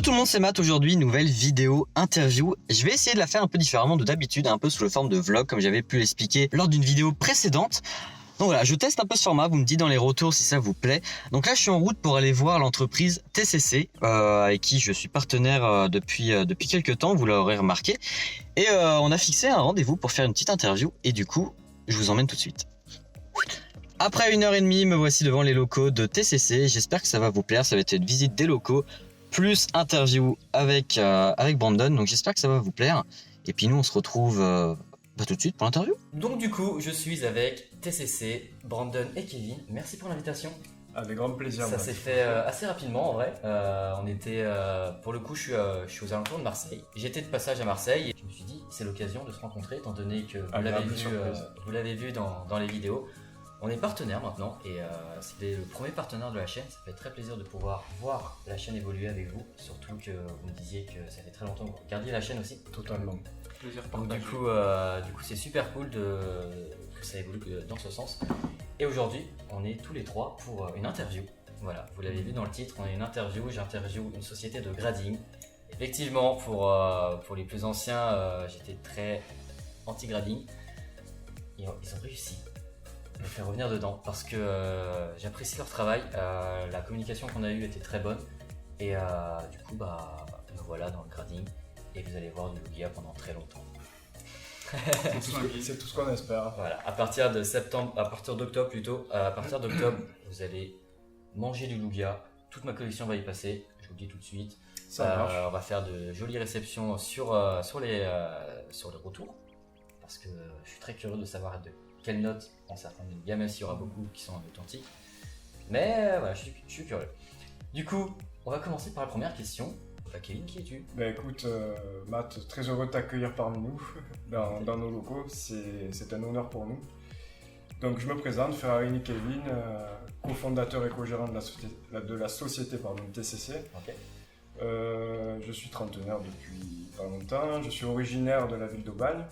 Hello tout le monde, c'est Matt. Aujourd'hui, nouvelle vidéo interview. Je vais essayer de la faire un peu différemment de d'habitude, un peu sous la forme de vlog comme j'avais pu l'expliquer lors d'une vidéo précédente. Donc voilà, je teste un peu ce format, vous me dites dans les retours si ça vous plaît. Donc là, je suis en route pour aller voir l'entreprise TCC, avec qui je suis partenaire depuis quelques temps, vous l'aurez remarqué. Et on a fixé un rendez-vous pour faire une petite interview. Et du coup, je vous emmène tout de suite. Après 1h30, me voici devant les locaux de TCC. J'espère que ça va vous plaire. Ça va être une visite des locaux, plus interview avec Brandon. Donc j'espère que ça va vous plaire. Et puis nous, on se retrouve tout de suite pour l'interview. Donc du coup, je suis avec TCC, Brandon et Kevin. Merci pour l'invitation. Avec grand plaisir. Ça s'est fait assez rapidement en vrai. On était, pour le coup, je suis aux alentours de Marseille. J'étais de passage à Marseille et je me suis dit, c'est l'occasion de se rencontrer étant donné que vous l'avez vu dans les vidéos. On est partenaire maintenant et c'était le premier partenaire de la chaîne. Ça fait très plaisir de pouvoir voir la chaîne évoluer avec vous. Surtout que vous me disiez que ça fait très longtemps que vous regardiez la chaîne aussi. Totalement. Plaisir partagé. Du coup, c'est super cool que ça évolue dans ce sens. Et aujourd'hui, on est tous les trois pour une interview. Voilà, vous l'avez vu dans le titre, on a une interview. J'interviewe une société de grading. Effectivement, pour les plus anciens, j'étais très anti-grading. Ils ont réussi à me faire revenir dedans parce que j'apprécie leur travail. La communication qu'on a eue était très bonne. Et du coup, nous voilà dans le grading. Et vous allez voir du Lugia pendant très longtemps. C'est tout ce qu'on espère. Voilà, à partir d'octobre plutôt, vous allez manger du Lugia. Toute ma collection va y passer, je vous le dis tout de suite. Ça marche. On va faire de jolies réceptions sur les retours. Parce que je suis très curieux de savoir de quelles notes en certaines gammes, même s'il y aura beaucoup qui sont authentiques. Mais voilà, je suis curieux. Du coup, on va commencer par la première question. Kevin, qui es-tu? Écoute, Matt, très heureux de t'accueillir parmi nous, dans nos locaux, c'est un honneur pour nous. Donc je me présente, Ferrarini Kevin, cofondateur et co-gérant de la société TCC. Okay. Je suis trentenaire depuis pas longtemps, je suis originaire de la ville d'Aubagne,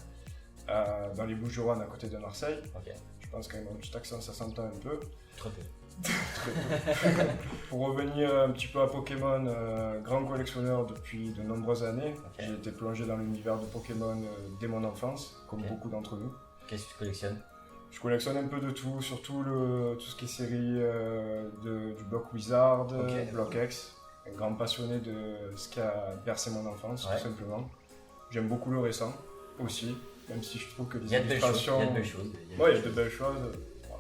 dans les Bouches-du-Rhône à côté de Marseille. Okay. Je pense qu'avec mon petit accent ça s'entend un peu. Très peu. Pour revenir un petit peu à Pokémon, grand collectionneur depuis de nombreuses années. Okay. J'ai été plongé dans l'univers de Pokémon dès mon enfance, comme beaucoup d'entre nous. Qu'est-ce que tu collectionnes? Je collectionne un peu de tout, surtout tout ce qui est série du Block Wizard, Block X. Un grand passionné de ce qui a bercé mon enfance, tout simplement. J'aime beaucoup le récent aussi, même si je trouve que les illustrations... Il y a de belles choses. Ouais, il y a de belles choses.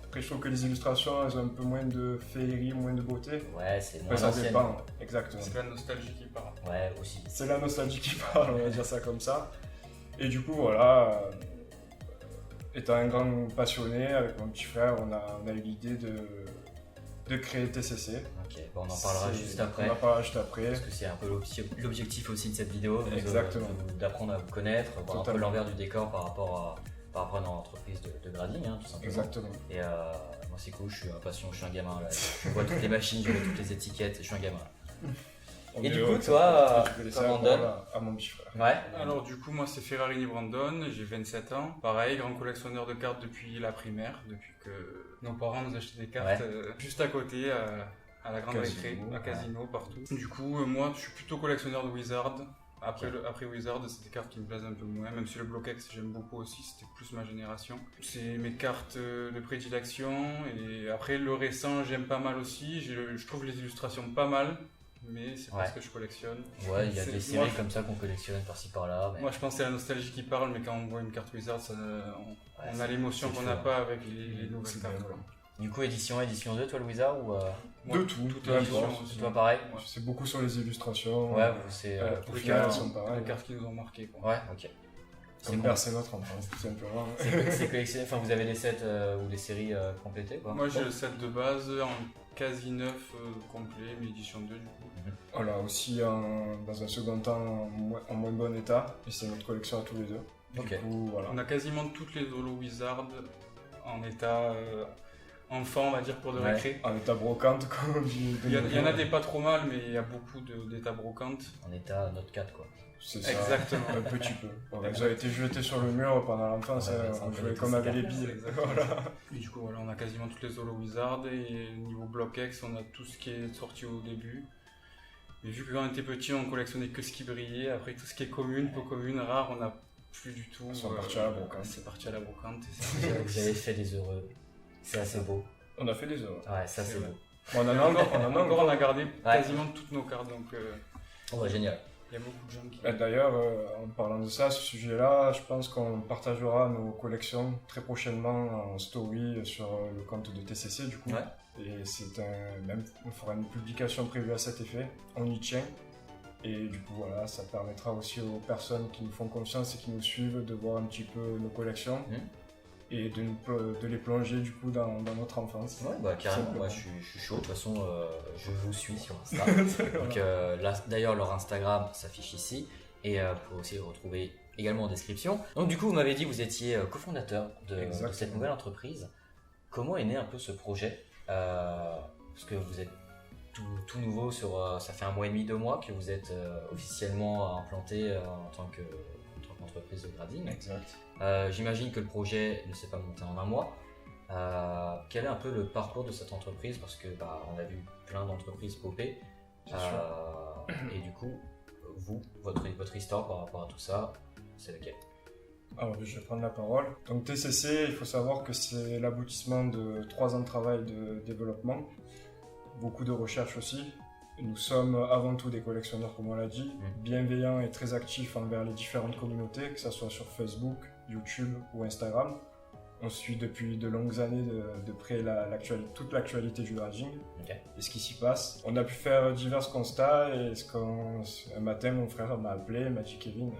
Après, je trouve que les illustrations, elles ont un peu moins de féerie, moins de beauté. Ouais, c'est moins ça ancienne. Dépend, exactement. C'est la nostalgie qui parle. Ouais, aussi. C'est la nostalgie qui parle, on va dire ça comme ça. Et du coup, voilà, étant un grand passionné, avec mon petit frère, on a eu l'idée de créer TCC. Ok, on en parlera juste après. On en parlera juste après. Parce que c'est un peu l'objectif aussi de cette vidéo. Exactement. D'apprendre à vous connaître, voir un peu l'envers du décor par rapport à notre entreprise de grading, tout simplement. Exactement. Et moi c'est cool, je suis impatient, je suis un gamin là. Je vois toutes les machines, je vois toutes les étiquettes, je suis un gamin là. Et du coup, toi, Brandon, à mon petit frère. Ouais. Alors du coup, moi c'est Ferrarini Brandon, j'ai 27 ans. Pareil, grand collectionneur de cartes depuis la primaire, depuis que nos parents nous achetaient des cartes juste à côté, à la grande récré, à Casino, partout. Du coup, moi je suis plutôt collectionneur de Wizard. Après Wizard, c'est des cartes qui me plaisent un peu moins, même si le Block X j'aime beaucoup aussi, c'était plus ma génération. C'est mes cartes de prédilection, et après le récent j'aime pas mal aussi, je trouve les illustrations pas mal, mais c'est pas ce que je collectionne. Ouais, il y a des séries comme ça qu'on collectionne par-ci par-là. Mais... Moi je pense que c'est la nostalgie qui parle, mais quand on voit une carte Wizard, on a l'émotion qu'on n'a pas avec les nouvelles cartes. Du coup, édition 2, toi le Wizard ou de tout, toi pareil. C'est beaucoup sur les illustrations. Ouais, c'est les cartes sont pareilles. Les cartes qui nous ont marqué. Ouais, ok. Comme bercer notre enfance, tout simplement. C'est collectionné, enfin vous avez des sets ou des séries complétées quoi? Moi j'ai le set de base en quasi neuf complet, mais édition 2 du coup. Voilà, aussi dans un second temps en moins bon état, et c'est notre collection à tous les deux. Du coup, voilà. On a quasiment toutes les Holo Wizard en état enfant, on va dire, pour de récré. En état brocante, comme on dit. Il y en a des pas trop mal, mais il y a beaucoup d'états brocantes. En état Note 4 quoi. C'est ça. Exactement. Un petit peu. Ils ont été jetés sur le mur pendant l'enfance, on jouait comme avec les billes. Voilà. Et du coup, voilà, on a quasiment toutes les Holo Wizard, et niveau Block X, on a tout ce qui est sorti au début. Mais vu que quand on était petit, on collectionnait que ce qui brillait. Après, tout ce qui est commune, peu commune, rare, on n'a plus du tout. C'est parti à la brocante. C'est parti à la brocante. Vous avez fait des heureux. C'est assez beau. On a fait des heures. Ouais, ça c'est beau. On en a encore. On a gardé quasiment toutes nos cartes. Donc, génial. il y a beaucoup de gens qui... D'ailleurs, en parlant de ça, ce sujet-là, je pense qu'on partagera nos collections très prochainement en story sur le compte de TCC du coup. Ouais. Et même on fera une publication prévue à cet effet. On y tient. Et du coup, voilà, ça permettra aussi aux personnes qui nous font confiance et qui nous suivent de voir un petit peu nos collections. Et de les plonger du coup dans notre enfance. Ouais, bah carrément, moi je suis chaud. De toute façon, je vous suis sur Insta. Donc là, d'ailleurs, leur Instagram s'affiche ici. Et vous pouvez aussi le retrouver également en description. Donc du coup, vous m'avez dit que vous étiez cofondateur de cette nouvelle entreprise. Comment est né un peu ce projet parce que vous êtes tout nouveau, ça fait 1 mois et demi, 2 mois que vous êtes officiellement implanté en tant qu'entreprise de grading. Exact. J'imagine que le projet ne s'est pas monté en 1 mois. Quel est un peu le parcours de cette entreprise? Parce que on a vu plein d'entreprises popper. Et du coup, votre histoire par rapport à tout ça, c'est laquelle? Alors, je vais prendre la parole. Donc TCC, il faut savoir que c'est l'aboutissement de 3 ans de travail de développement, beaucoup de recherche aussi. Nous sommes avant tout des collectionneurs, comme on l'a dit, bienveillants et très actifs envers les différentes communautés, que ce soit sur Facebook, YouTube ou Instagram. On suit depuis de longues années de près toute l'actualité du grading et ce qui s'y passe. On a pu faire divers constats et un matin, mon frère m'a appelé, m'a dit « Kevin,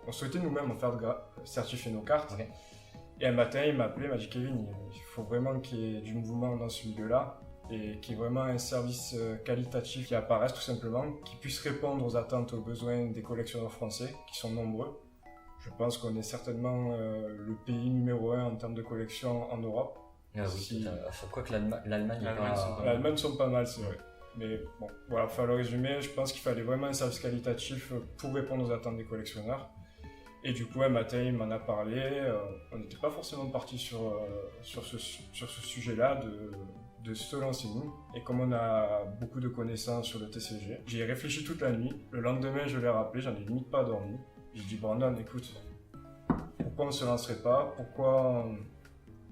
on souhaitait nous-mêmes certifier nos cartes. Et un matin, il m'a appelé, m'a dit « Kevin, il faut vraiment qu'il y ait du mouvement dans ce milieu-là. » Et qu'il y ait vraiment un service qualitatif qui apparaisse tout simplement, qui puisse répondre aux attentes, aux besoins des collectionneurs français, qui sont nombreux. Je pense qu'on est certainement le pays numéro 1 en termes de collection en Europe. Quoi que l'Allemagne est pas... L'Allemagne sont pas mal, c'est vrai. Mais bon, voilà, pour faire le résumé, je pense qu'il fallait vraiment un service qualitatif pour répondre aux attentes des collectionneurs. Et du coup, un matin, il m'en a parlé. On n'était pas forcément parti sur ce sujet-là de se lancer nous. Et comme on a beaucoup de connaissances sur le TCG, j'y ai réfléchi toute la nuit. Le lendemain, je l'ai rappelé, j'en ai limite pas dormi. J'ai dit, Brandon, écoute, pourquoi on ne se lancerait pas? Pourquoi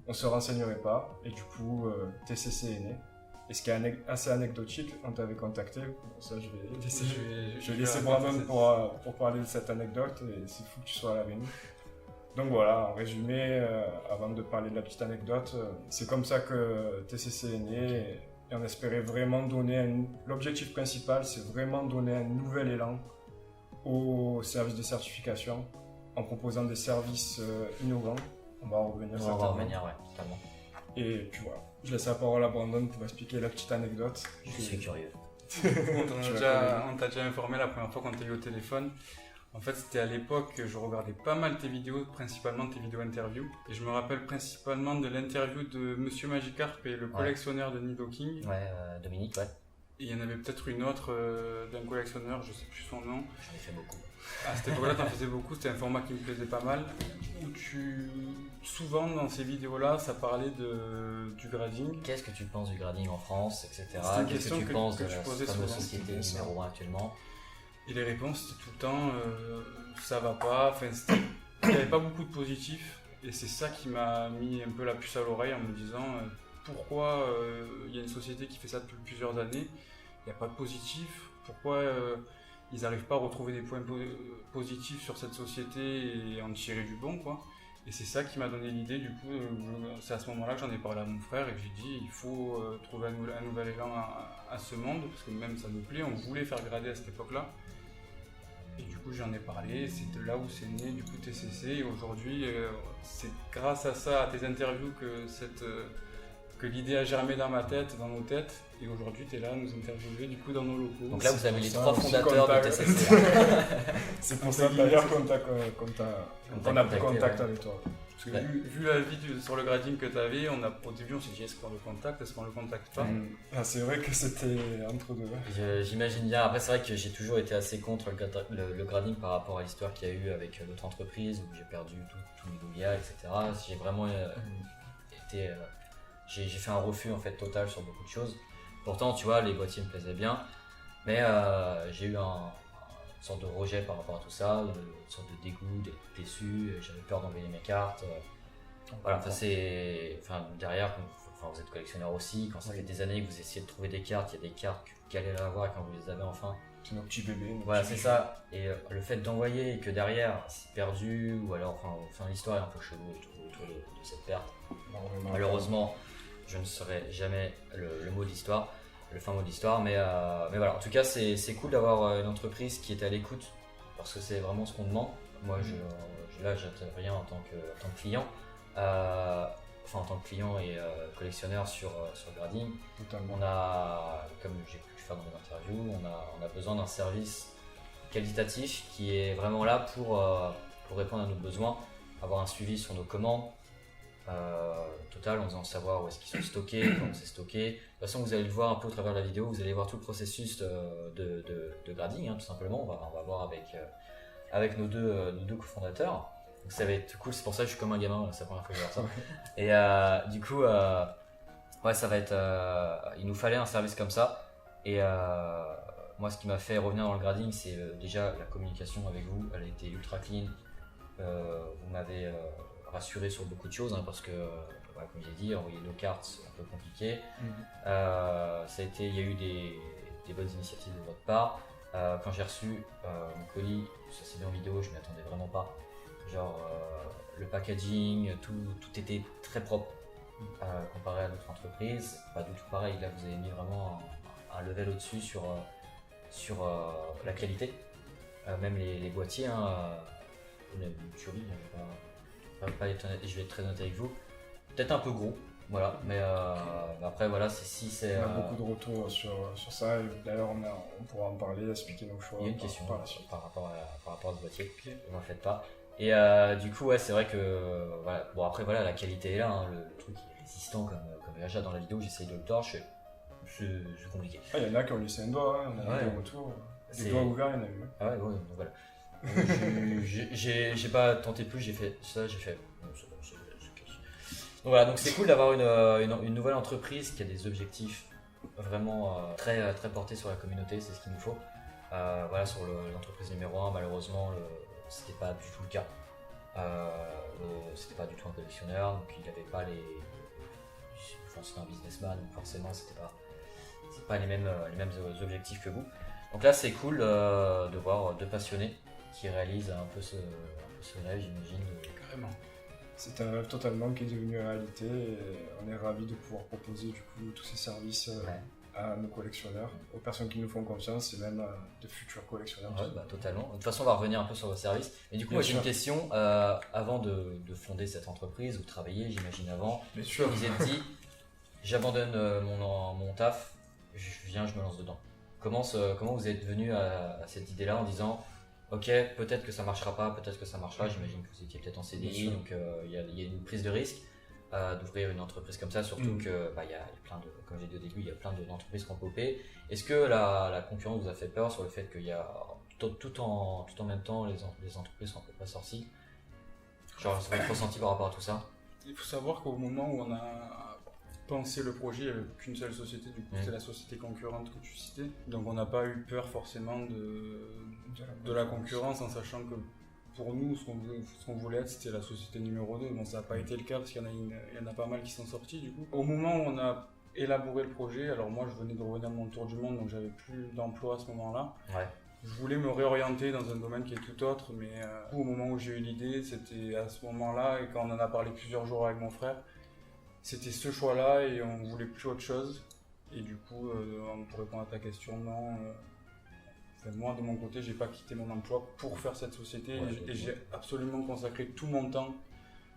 on ne se renseignerait pas? Et du coup, TCC est né. Et ce qui est assez anecdotique, on t'avait contacté, bon, ça je vais laisser Brandon pour parler de cette anecdote, et c'est fou que tu sois là avec nous. Donc voilà, en résumé, avant de parler de la petite anecdote, c'est comme ça que TCC est né, et on espérait vraiment l'objectif principal, c'est vraiment donner un nouvel élan au service de certification, en proposant des services innovants. On va en revenir certainement. On va en revenir, ouais, totalement. Et puis voilà, je laisse la parole à Brandon pour expliquer la petite anecdote. Je suis curieux. On t'a déjà informé la première fois qu'on t'a eu au téléphone. En fait, c'était à l'époque que je regardais pas mal tes vidéos, principalement tes vidéos interviews. Et je me rappelle principalement de l'interview de Monsieur Magikarp et le collectionneur de Nidoking. Ouais, Dominique, ouais. Et il y en avait peut-être une autre d'un collectionneur, je sais plus son nom. J'en ai fait beaucoup. À cette époque-là, t'en faisais beaucoup, c'était un format qui me plaisait pas mal. Où souvent dans ces vidéos-là, ça parlait du grading. Qu'est-ce que tu penses du grading en France, etc. Qu'est-ce que tu penses de la fameuse société numéro 1 actuellement? Et les réponses, c'était tout le temps ça va pas. Enfin, il n'y avait pas beaucoup de positifs. Et c'est ça qui m'a mis un peu la puce à l'oreille en me disant pourquoi il y a une société qui fait ça depuis plusieurs années, il n'y a pas de positif. Pourquoi ils n'arrivent pas à retrouver des points positifs sur cette société et en tirer du bon, quoi. Et c'est ça qui m'a donné l'idée, du coup, c'est à ce moment-là que j'en ai parlé à mon frère et que j'ai dit il faut trouver un nouvel élan à ce monde, parce que même ça nous plaît, on voulait faire grader à cette époque-là. Et du coup j'en ai parlé, c'est de là où c'est né du coup TCC, et aujourd'hui c'est grâce à ça, à tes interviews que l'idée a germé dans ma tête, dans nos têtes, et aujourd'hui tu es là à nous interviewer du coup dans nos locaux. Donc là vous avez les 3 fondateurs de TCC. C'est pour ça d'ailleurs qu'on a pris contact avec toi. Parce que vu la vie sur le grading que tu avais, au début on s'est dit est-ce qu'on le contacte, est-ce qu'on le contacte pas. C'est vrai que c'était entre deux. J'imagine bien. Après c'est vrai que j'ai toujours été assez contre le grading par rapport à l'histoire qu'il y a eu avec notre entreprise où j'ai perdu tout mes billets, etc. J'ai vraiment été... j'ai fait un refus en fait total sur beaucoup de choses. Pourtant tu vois les boîtiers me plaisaient bien. Mais j'ai eu une sorte de rejet par rapport à tout ça, une sorte de dégoût, d'être déçu, j'avais peur d'envoyer mes cartes. Voilà, derrière, vous êtes collectionneur aussi, quand ça fait des années que vous essayez de trouver des cartes, il y a des cartes que vous galérez à avoir et quand vous les avez enfin. C'est nos petits bébés. Voilà, c'est ça. Et le fait d'envoyer et que derrière c'est perdu, ou alors, l'histoire est un peu chelou autour de cette perte. Malheureusement, je ne saurai jamais le mot de l'histoire, le fin mot de l'histoire, mais voilà. En tout cas, c'est cool d'avoir une entreprise qui est à l'écoute, parce que c'est vraiment ce qu'on demande. Moi, là, j'interviens en tant que client. En tant que client et collectionneur sur Grading, on a, comme j'ai pu le faire dans mes interviews, on a besoin d'un service qualitatif qui est vraiment là pour répondre à nos besoins, avoir un suivi sur nos commandes total, en faisant savoir où est-ce qu'ils sont stockés, comment c'est stocké. De toute façon, vous allez le voir un peu au travers de la vidéo, vous allez voir tout le processus de Grading, tout simplement. On va voir avec nos deux cofondateurs. Donc ça va être cool, c'est pour ça que je suis comme un gamin, c'est la première fois que je vois ça. Et du coup, ça va être. Il nous fallait un service comme ça. Et moi, ce qui m'a fait revenir dans le grading, c'est déjà la communication avec vous. Elle a été ultra clean. Vous m'avez rassuré sur beaucoup de choses, parce que, comme j'ai dit, envoyer nos cartes, c'est un peu compliqué. Il y a eu des bonnes initiatives de votre part. Quand j'ai reçu mon colis, ça s'est vu en vidéo, je ne m'y attendais vraiment pas. Genre le packaging, tout était très propre comparé à d'autres entreprises. Pas du tout pareil, là vous avez mis vraiment un level au-dessus sur la qualité. Même les boîtiers, une tuerie, je vais être très honnête avec vous. Peut-être un peu gros, voilà, mais après voilà, c'est... On a beaucoup de retours sur ça, et d'ailleurs on pourra en parler, expliquer nos choix. Il y a une question par rapport à ce boîtier, ne m'en faites pas. Et du coup, c'est vrai que après la qualité est là, le truc est résistant comme déjà dans la vidéo, j'essaye de le torcher, c'est compliqué. Il y en a qui ont laissé un doigt, on a eu des retours, des doigts ouverts, il y en a eu. Ah ouais, donc voilà. J'ai pas tenté plus, j'ai fait ça, j'ai fait. Donc voilà, donc c'est cool d'avoir une nouvelle entreprise qui a des objectifs vraiment très portés sur la communauté, c'est ce qu'il nous faut. Sur l'entreprise numéro 1, malheureusement, c'était pas du tout le cas. C'était pas du tout un collectionneur, donc il n'avait pas c'était un businessman, donc forcément c'est pas les mêmes objectifs que vous. Donc là c'est cool de voir deux passionnés qui réalisent un peu ce rêve, j'imagine. Carrément. C'est un rêve totalement qui est devenu réalité, et on est ravis de pouvoir proposer du coup tous ces services à nos collectionneurs, aux personnes qui nous font confiance et même à de futurs collectionneurs. Totalement. De toute façon, on va revenir un peu sur vos services. Mais du coup, moi j'ai une question. Avant de fonder cette entreprise, vous travaillez, j'imagine avant. Bien sûr. Vous êtes dit, j'abandonne mon taf, je me lance dedans. Comment vous êtes venu à cette idée-là en disant, ok, peut-être que ça marchera pas, peut-être que ça marchera. J'imagine que vous étiez peut-être en CDI, donc il y a une prise de risque. D'ouvrir une entreprise comme ça, surtout que il y a plein de, comme j'ai dit au début, il y a plein d'entreprises qui ont popé. Est-ce que la concurrence vous a fait peur sur le fait qu'il y a tout en même temps les entreprises sont un peu pas sorties? Genre, c'est votre ressenti par rapport à tout ça? Il faut savoir qu'au moment où on a pensé le projet, il n'y avait qu'une seule société, du coup c'était la société concurrente que tu citais. Donc on n'a pas eu peur forcément de la concurrence, en sachant que pour nous, ce qu'on voulait être, c'était la société numéro 2. Bon, ça n'a pas été le cas parce qu'il y en a pas mal qui sont sortis du coup. Au moment où on a élaboré le projet, alors moi je venais de revenir de mon tour du monde, donc j'avais plus d'emploi à ce moment-là. Je voulais me réorienter dans un domaine qui est tout autre, mais au moment où j'ai eu l'idée, c'était à ce moment-là, et quand on en a parlé plusieurs jours avec mon frère, c'était ce choix-là et on voulait plus autre chose. Et du coup, pour répondre à ta question, non. Moi, de mon côté, j'ai pas quitté mon emploi pour faire cette société, et j'ai absolument consacré tout mon temps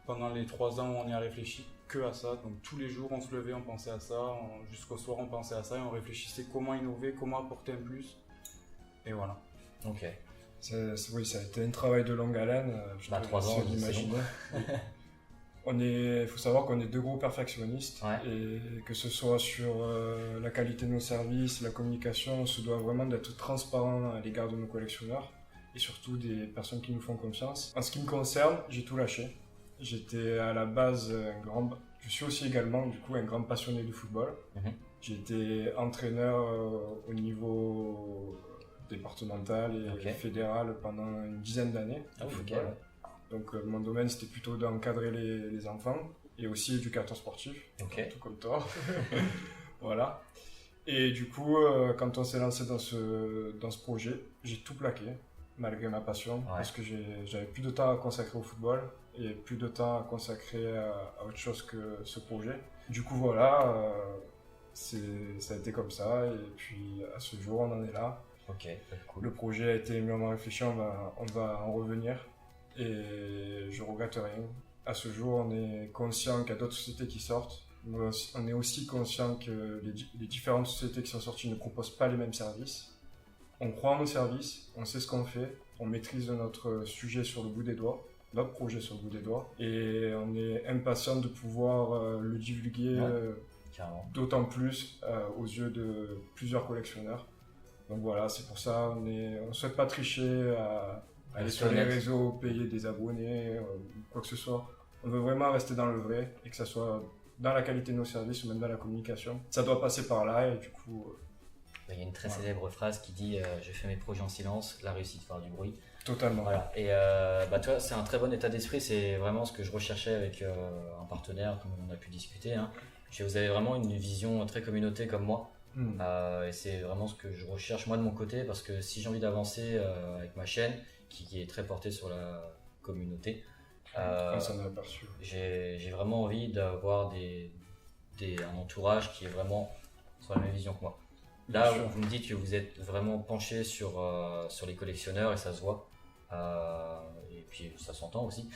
pendant les 3 ans où on y a réfléchi que à ça. Donc tous les jours, on se levait, on pensait à ça, jusqu'au soir, on pensait à ça et on réfléchissait comment innover, comment apporter un plus. Et voilà. Ok. Oui, ça a été un travail de longue haleine. 3 ans, l'imaginer. Il faut savoir qu'on est 2 gros perfectionnistes, et que ce soit sur la qualité de nos services, la communication, on se doit vraiment d'être transparent à l'égard de nos collectionneurs et surtout des personnes qui nous font confiance. En ce qui me concerne, j'ai tout lâché. J'étais à la base je suis aussi également du coup un grand passionné de football. J'ai été entraîneur au niveau départemental et fédéral pendant une dizaine d'années. Donc mon domaine c'était plutôt d'encadrer les enfants et aussi éducateur sportif, tout comme toi. Voilà. Et du coup, quand on s'est lancé dans ce projet, j'ai tout plaqué, malgré ma passion, parce que j'avais plus de temps à consacrer au football et plus de temps à consacrer à autre chose que ce projet. Du coup, voilà, ça a été comme ça, et puis à ce jour, on en est là. Cool. Le projet a été mûrement réfléchi, on va en revenir, et je regrette rien. À ce jour, on est conscient qu'il y a d'autres sociétés qui sortent. On est aussi conscient que les différentes sociétés qui sont sorties ne proposent pas les mêmes services. On croit en nos services, on sait ce qu'on fait, on maîtrise notre sujet sur le bout des doigts, notre projet sur le bout des doigts, et on est impatient de pouvoir le divulguer d'autant plus aux yeux de plusieurs collectionneurs. Donc voilà, c'est pour ça on ne souhaite pas tricher à aller sur les réseaux, payer des abonnés, quoi que ce soit. On veut vraiment rester dans le vrai, et que ça soit dans la qualité de nos services ou même dans la communication. Ça doit passer par là, et du coup... Il y a une très célèbre phrase qui dit je fais mes projets en silence, la réussite fera du bruit. Totalement. Voilà. Et tu vois, c'est un très bon état d'esprit, c'est vraiment ce que je recherchais avec un partenaire, comme on a pu discuter. Vous avez vraiment une vision très communauté comme moi. Et c'est vraiment ce que je recherche moi de mon côté, parce que si j'ai envie d'avancer avec ma chaîne, qui est très portée sur la communauté, j'ai vraiment envie d'avoir un entourage qui est vraiment sur la même vision que moi. Là, vous me dites que vous êtes vraiment penché sur les collectionneurs, et ça se voit. Et puis ça s'entend aussi.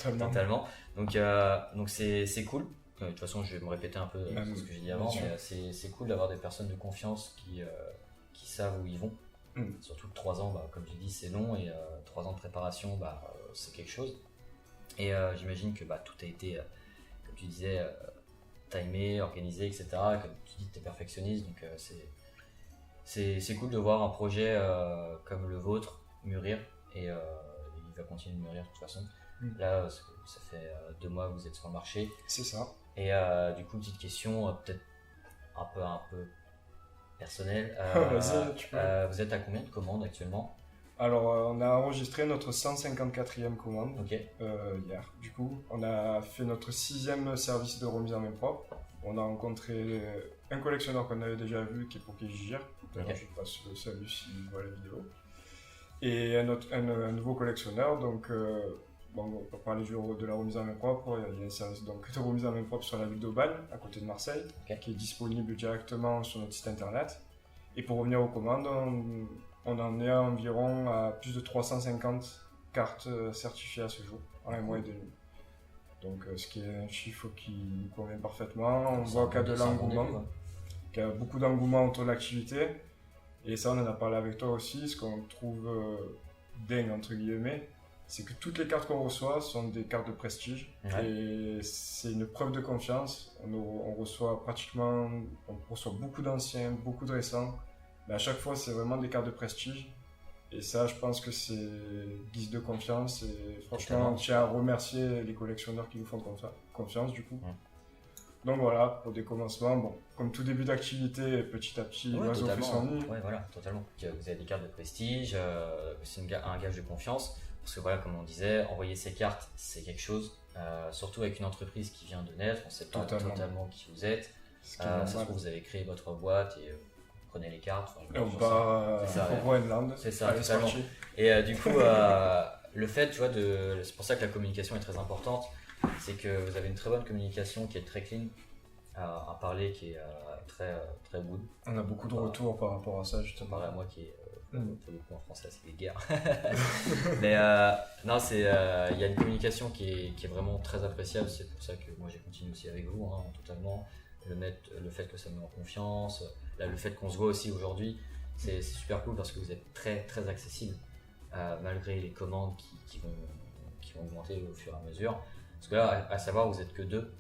Totalement. Donc c'est cool. De toute façon, je vais me répéter un peu ce que j'ai dit avant, mais c'est cool d'avoir des personnes de confiance qui savent où ils vont. Surtout que 3 ans, comme tu dis, c'est long, et 3 ans de préparation, c'est quelque chose. Et j'imagine que tout a été, comme tu disais, timé, organisé, etc. Comme tu dis, tu es perfectionniste, donc c'est cool de voir un projet comme le vôtre mûrir, et il va continuer de mûrir de toute façon. Là, ça fait 2 mois que vous êtes sur le marché. C'est ça. Et du coup, petite question, peut-être un peu personnelle. Vous êtes à combien de commandes actuellement ? Alors, on a enregistré notre 154e commande hier. Du coup, on a fait notre 6e service de remise en main propre. On a rencontré un collectionneur qu'on avait déjà vu, qui est pour Kijir. D'ailleurs, je passe le salut s'il voit la vidéo. Et un nouveau collectionneur. Donc, on peut parler de la remise en main propre. Il y a un service de remise en main propre sur la ville d'Aubagne, à côté de Marseille, qui est disponible directement sur notre site internet. Et pour revenir aux commandes, on en est environ à plus de 350 cartes certifiées à ce jour, en un mois et demi. Donc, ce qui est un chiffre qui nous convient parfaitement. On voit qu'il y a de l'engouement, qu'il y a beaucoup d'engouement autour de l'activité. Et ça, on en a parlé avec toi aussi. Ce qu'on trouve dingue, entre guillemets, c'est que toutes les cartes qu'on reçoit sont des cartes de prestige. Et c'est une preuve de confiance. On reçoit beaucoup d'anciens, beaucoup de récents. Mais à chaque fois, c'est vraiment des cartes de prestige. Et ça, je pense que c'est guise de confiance. Et franchement, on tient à remercier les collectionneurs qui nous font confiance, du coup. Donc voilà, pour des commencements, comme tout début d'activité, petit à petit, l'oiseau fait son nid. Ouais, voilà, totalement. Vous avez des cartes de prestige, c'est un gage de confiance. Parce que voilà, comme on disait, envoyer ces cartes, c'est quelque chose. Surtout avec une entreprise qui vient de naître, on ne sait pas totalement qui vous êtes. Ça se trouve, vous avez créé votre boîte et prenez les cartes. Et on part au Groenland. C'est ça, totalement. Et du coup, le fait, tu vois, c'est pour ça que la communication est très importante. C'est que vous avez une très bonne communication qui est très clean, un parler qui est très good. On a beaucoup de retours par rapport à ça, justement. Comparé à moi qui est, pour le coup en français, c'est des guerres. Mais non, il y a une communication qui est vraiment très appréciable. C'est pour ça que moi j'ai continué aussi avec vous, totalement. Le fait que ça me met en confiance, le fait qu'on se voit aussi aujourd'hui, c'est super cool parce que vous êtes très très accessible, malgré les commandes qui vont augmenter au fur et à mesure. Parce que là, à savoir, vous êtes que 2.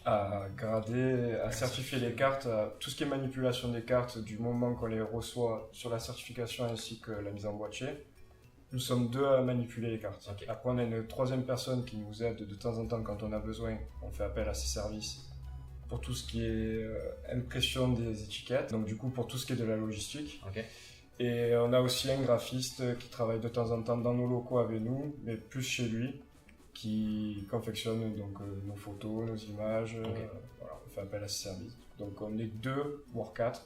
À grader, à certifier les cartes, tout ce qui est manipulation des cartes, du moment qu'on les reçoit sur la certification ainsi que la mise en boîtier, nous sommes 2 à manipuler les cartes. Après, on a une 3e personne qui nous aide de temps en temps quand on a besoin, on fait appel à ses services pour tout ce qui est impression des étiquettes, donc du coup pour tout ce qui est de la logistique. Ok. Et on a aussi un graphiste qui travaille de temps en temps dans nos locaux avec nous, mais plus chez lui, qui confectionne donc nos photos, nos images. Voilà, on fait appel à ce service. Donc on est 2 voire 4.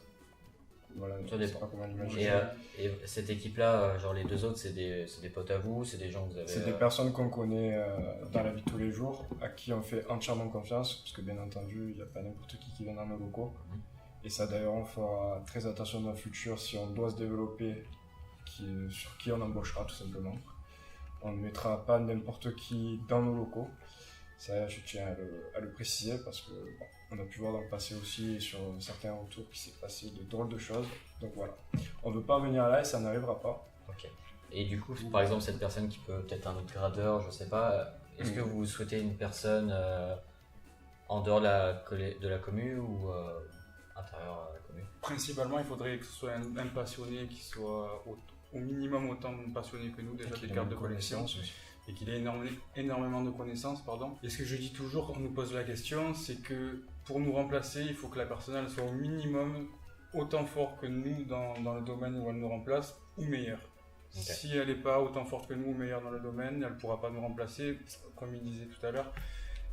Voilà, Ça dépend. pas comment l'imaginer. Et cette équipe-là, genre les deux autres, c'est des potes à vous, c'est des gens que vous avez... C'est des personnes qu'on connaît dans la vie de tous les jours, à qui on fait entièrement confiance, parce que bien entendu, il n'y a pas n'importe qui vient dans nos locaux. Et ça d'ailleurs, on fera très attention dans le futur si on doit se développer, sur qui on embauchera tout simplement. On ne mettra pas n'importe qui dans nos locaux. Ça, je tiens à le préciser parce que bon, on a pu voir dans le passé aussi sur certains retours qu'il s'est passé de drôles de choses. Donc voilà, on ne veut pas venir là et ça n'arrivera pas. Ok. Et du coup, par exemple, cette personne qui peut peut-être un autre gradeur, je sais pas, est-ce que vous souhaitez une personne en dehors de la commune ou intérieur à la commune? Principalement, il faudrait que ce soit un passionné qui soit au minimum autant passionné que nous déjà des cartes de collection et qu'il ait énormément de connaissances. Et ce que je dis toujours quand on nous pose la question, c'est que pour nous remplacer, il faut que la personne elle soit au minimum autant forte que nous dans le domaine où elle nous remplace ou meilleure. Okay. Si elle n'est pas autant forte que nous ou meilleure dans le domaine, elle ne pourra pas nous remplacer. Comme il disait tout à l'heure,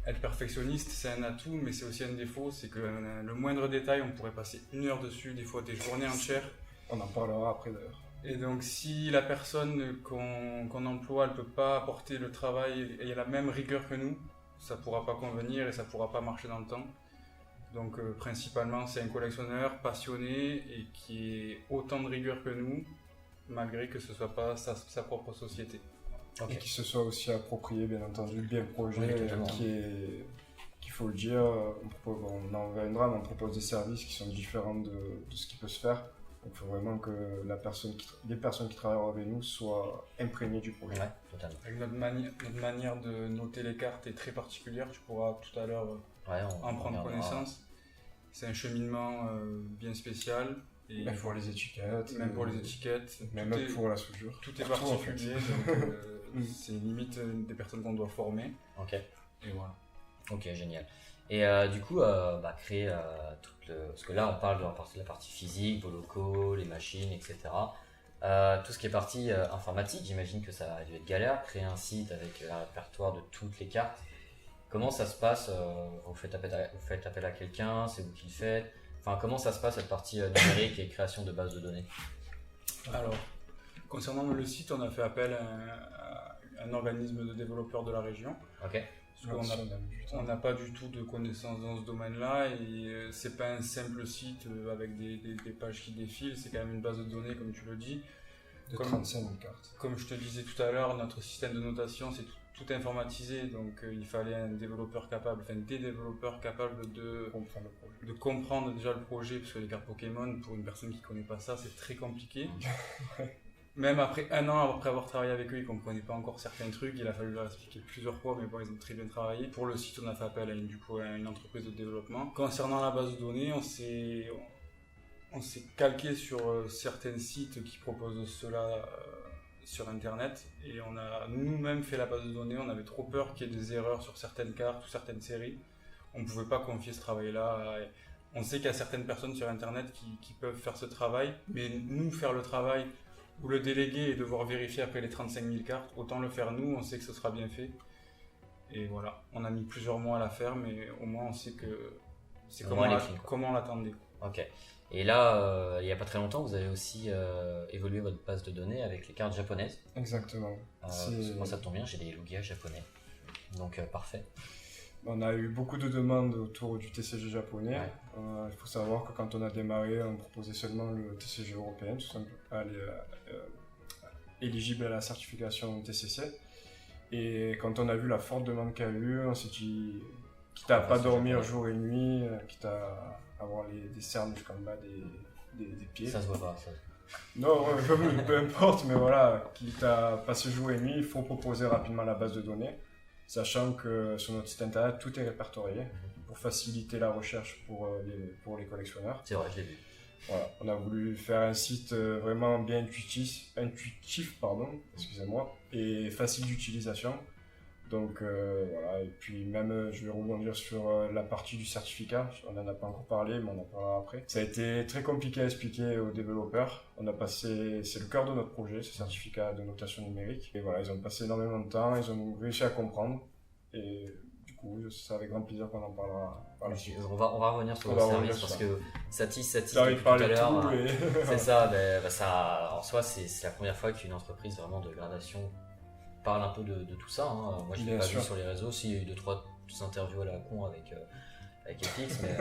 être perfectionniste, c'est un atout, mais c'est aussi un défaut, c'est que le moindre détail, on pourrait passer 1 heure dessus, des fois des journées entières. On en parlera après d'ailleurs. Et donc si la personne qu'on emploie, elle ne peut pas apporter le travail et la même rigueur que nous, ça ne pourra pas convenir et ça ne pourra pas marcher dans le temps. Donc principalement, c'est un collectionneur passionné et qui ait autant de rigueur que nous, malgré que ce ne soit pas sa propre société. Okay. Et qui se soit aussi approprié, bien entendu, bien le projet, qu'il faut le dire, on en reviendra, mais on propose des services qui sont différents de ce qui peut se faire. Donc il faut vraiment que les personnes qui travaillent avec nous soient imprégnées du projet. Ouais, totalement. Avec notre manière de noter les cartes est très particulière, tu pourras tout à l'heure en prendre connaissance. C'est un cheminement bien spécial. Et même pour les étiquettes. Même pour les étiquettes. Même pour la soudure. Tout est particulier, donc c'est limite des personnes qu'on doit former. Ok. Et voilà. Ok, génial. Et du coup, créer parce que là on parle de la partie physique, vos locaux, les machines, etc. Tout ce qui est partie informatique, j'imagine que ça a dû être galère, créer un site avec un répertoire de toutes les cartes. Comment ça se passe? Vous faites appel à quelqu'un, c'est vous qui le faites? Enfin, comment ça se passe cette partie numérique et création de bases de données? Alors, concernant le site, on a fait appel à un organisme de développeurs de la région. Ok. Parce qu'on n'a pas du tout de connaissances dans ce domaine-là et c'est pas un simple site avec des pages qui défilent, c'est quand même une base de données comme tu le dis. De 35 000 cartes. Comme je te disais tout à l'heure, notre système de notation c'est tout informatisé, donc il fallait des développeurs capables de comprendre déjà le projet, parce que les cartes Pokémon, pour une personne qui ne connaît pas ça, c'est très compliqué. Même après 1 an après avoir travaillé avec eux, ils ne comprenaient pas encore certains trucs, il a fallu leur expliquer plusieurs fois, mais bon, ils ont très bien travaillé. Pour le site, on a fait appel à une entreprise de développement. Concernant la base de données, on s'est calqué sur certains sites qui proposent cela sur internet et on a nous-mêmes fait la base de données. On avait trop peur qu'il y ait des erreurs sur certaines cartes ou certaines séries. On ne pouvait pas confier ce travail-là. On sait qu'il y a certaines personnes sur internet qui peuvent faire ce travail, mais nous faire le travail ou le déléguer et devoir vérifier après les 35 000 cartes, autant le faire nous, on sait que ce sera bien fait. Et voilà, on a mis plusieurs mois à la faire, mais au moins on sait que c'est comment on l'attendait. Ok. Et là, il n'y a pas très longtemps, vous avez aussi évolué votre base de données avec les cartes japonaises. Exactement. Moi, ça tombe bien, j'ai des Lugia japonais. Donc, parfait. On a eu beaucoup de demandes autour du TCG japonais. Ouais. Il faut savoir que quand on a démarré, on proposait seulement le TCG européen, tout simplement, éligible à la certification TCC. Et quand on a vu la forte demande qu'il y a eu, on s'est dit, quitte à pas dormir jour et nuit, quitte à avoir des cernes jusqu'en bas des pieds. Ça se voit pas, ça. Non, peu importe, mais voilà, quitte à passer jour et nuit, il faut proposer rapidement la base de données. Sachant que sur notre site internet, tout est répertorié pour faciliter la recherche pour les collectionneurs. C'est vrai, je l'ai vu. Voilà, on a voulu faire un site vraiment bien intuitif, excusez-moi, et facile d'utilisation Donc voilà, et puis même je vais rebondir sur la partie du certificat, on n'en a pas encore parlé mais on en parlera après. Ça a été très compliqué à expliquer aux développeurs, c'est le cœur de notre projet, ce certificat de notation numérique. Et voilà, ils ont passé énormément de temps, ils ont réussi à comprendre et du coup c'est avec grand plaisir qu'on en parlera par la suite. On va revenir sur le service parce que ça tisse depuis tout à l'heure. C'est ça, ça, en soi c'est la première fois qu'une entreprise vraiment de gradation parle un peu de tout ça. Hein. Moi, je l'ai pas vu sur les réseaux. Si, il y a eu 2-3 interviews à la con avec FX, mais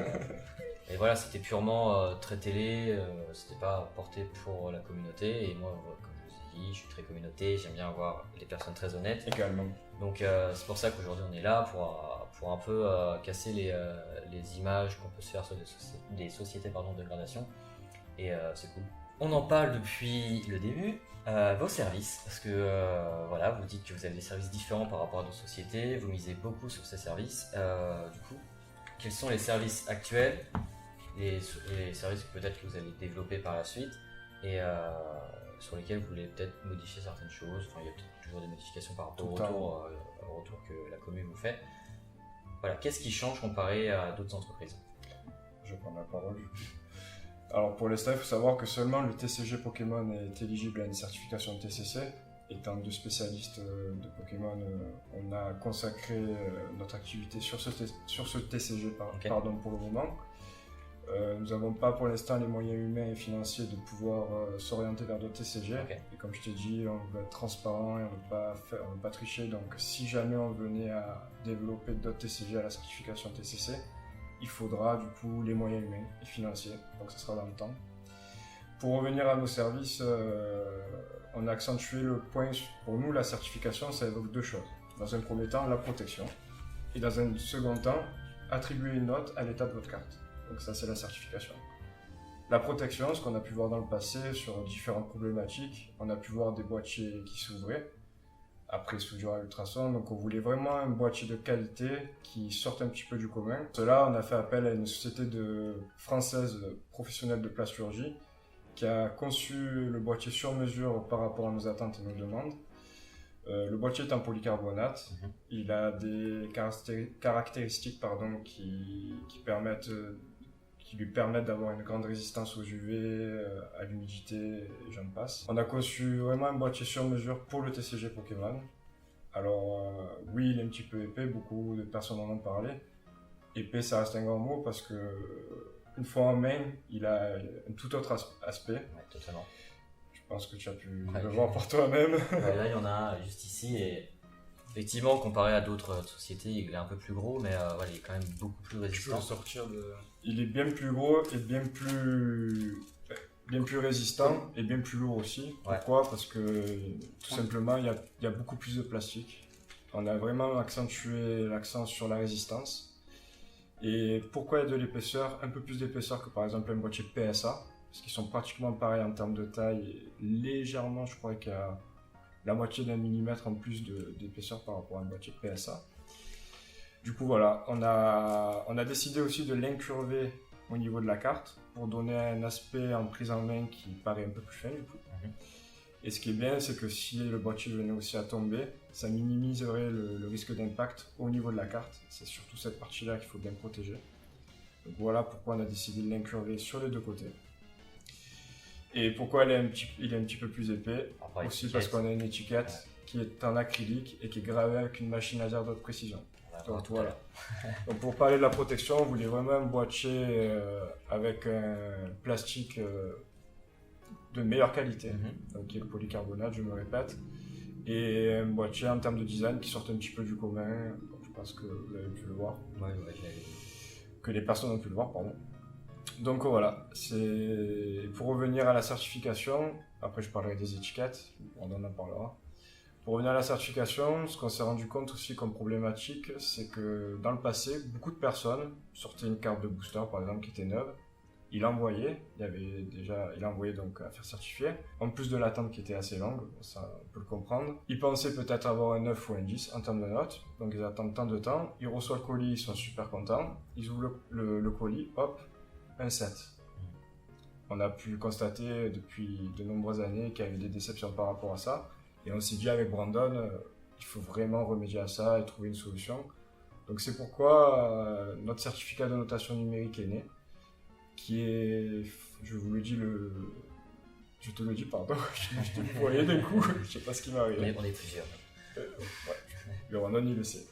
voilà, c'était purement très télé. C'était pas porté pour la communauté. Et moi, comme je vous ai dit, je suis très communauté. J'aime bien avoir des personnes très honnêtes. Également. Donc, c'est pour ça qu'aujourd'hui, on est là pour un peu casser les images qu'on peut se faire sur des sociétés de gradation. Et c'est cool. On en parle depuis le début. Vos services, parce que voilà, vous dites que vous avez des services différents par rapport à d'autres sociétés, vous misez beaucoup sur ces services. Du coup, quels sont les services actuels, les services peut-être que vous allez développer par la suite et sur lesquels vous voulez peut-être modifier certaines choses. Enfin, il y a peut-être toujours des modifications par rapport au retour que la commune vous fait. Voilà, qu'est-ce qui change comparé à d'autres entreprises? Je prends la parole. Alors pour l'instant, il faut savoir que seulement le TCG Pokémon est éligible à une certification TCC. Étant deux spécialistes de Pokémon, on a consacré notre activité sur ce TCG pour le moment. Nous n'avons pas pour l'instant les moyens humains et financiers de pouvoir s'orienter vers d'autres TCG. Et comme je t'ai dit, on veut être transparent et on ne veut pas tricher. Donc si jamais on venait à développer d'autres TCG à la certification TCC, il faudra du coup les moyens humains et financiers, donc ça sera dans le temps. Pour revenir à nos services, on a accentué le point, pour nous la certification ça évoque deux choses. Dans un premier temps la protection et dans un second temps attribuer une note à l'état de votre carte. Donc ça c'est la certification. La protection, ce qu'on a pu voir dans le passé sur différentes problématiques, on a pu voir des boîtiers qui s'ouvraient après soudure à ultrasons, donc on voulait vraiment un boîtier de qualité qui sorte un petit peu du commun. Cela, on a fait appel à une société française professionnelle de plasturgie qui a conçu le boîtier sur mesure par rapport à nos attentes et nos demandes. Le boîtier est en polycarbonate, il a des caractéristiques qui lui permettent d'avoir une grande résistance aux UV, à l'humidité et j'en passe. On a conçu vraiment un boîtier sur mesure pour le TCG Pokémon. Alors oui, il est un petit peu épais, beaucoup de personnes en ont parlé. Épais, ça reste un grand mot parce que une fois en main, il a un tout autre aspect. Ouais, totalement. Je pense que tu as pu le voir par toi-même. Ouais, là, il y en a juste ici et effectivement, comparé à d'autres sociétés, il est un peu plus gros, mais voilà, il est quand même beaucoup plus résistant. Il est bien plus gros et bien plus résistant et bien plus lourd aussi. Ouais. Pourquoi? Parce que tout simplement, il y a beaucoup plus de plastique. On a vraiment accentué l'accent sur la résistance. Et pourquoi il y a de l'épaisseur? Un peu plus d'épaisseur que par exemple un boîtier PSA, parce qu'ils sont pratiquement pareils en termes de taille. Légèrement, je crois qu'il y a la moitié d'un millimètre en plus d'épaisseur par rapport à un boîtier PSA. Du coup voilà, on a décidé aussi de l'incurver au niveau de la carte pour donner un aspect en prise en main qui paraît un peu plus fin du coup. Et ce qui est bien, c'est que si le boîtier venait aussi à tomber, ça minimiserait le risque d'impact au niveau de la carte. C'est surtout cette partie-là qu'il faut bien protéger. Donc voilà pourquoi on a décidé de l'incurver sur les deux côtés. Et pourquoi il est un petit peu plus épais? Aussi parce qu'on a une étiquette qui est en acrylique et qui est gravée avec une machine laser d'haute précision. Donc voilà. Donc pour parler de la protection, on voulait vraiment un boîtier avec un plastique de meilleure qualité, donc qui est le polycarbonate, je me répète, et un boîtier en termes de design qui sort un petit peu du commun. Je pense que vous avez pu le voir. Ouais, que les personnes ont pu le voir, pardon. Donc voilà, c'est pour revenir à la certification, après je parlerai des étiquettes, on en parlera. Pour revenir à la certification, ce qu'on s'est rendu compte aussi comme problématique, c'est que dans le passé, beaucoup de personnes sortaient une carte de booster par exemple qui était neuve, il envoyait donc à faire certifier, en plus de l'attente qui était assez longue, ça on peut le comprendre. Ils pensaient peut-être avoir un 9 ou un 10 en termes de notes, donc ils attendent tant de temps, ils reçoivent le colis, ils sont super contents, ils ouvrent le colis, hop, un 7. On a pu constater depuis de nombreuses années qu'il y avait des déceptions par rapport à ça, et on s'est dit avec Brandon, il faut vraiment remédier à ça et trouver une solution. Donc c'est pourquoi notre certificat de notation numérique est né, qui est, je te le dis, pardon, je te le voyais d'un coup, je sais pas ce qui m'est arrivé. On est plusieurs. Ouais. Le Randon, il le sait.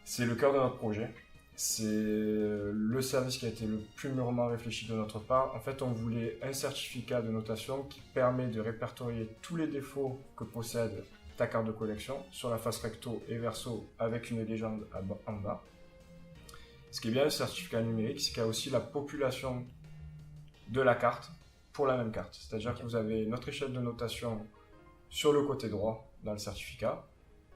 C'est le cœur de notre projet. C'est le service qui a été le plus mûrement réfléchi de notre part. En fait, on voulait un certificat de notation qui permet de répertorier tous les défauts que possède ta carte de collection sur la face recto et verso avec une légende en bas. Ce qui est bien le certificat numérique, c'est qu'il y a aussi la population de la carte pour la même carte. C'est-à-dire que vous avez notre échelle de notation sur le côté droit dans le certificat,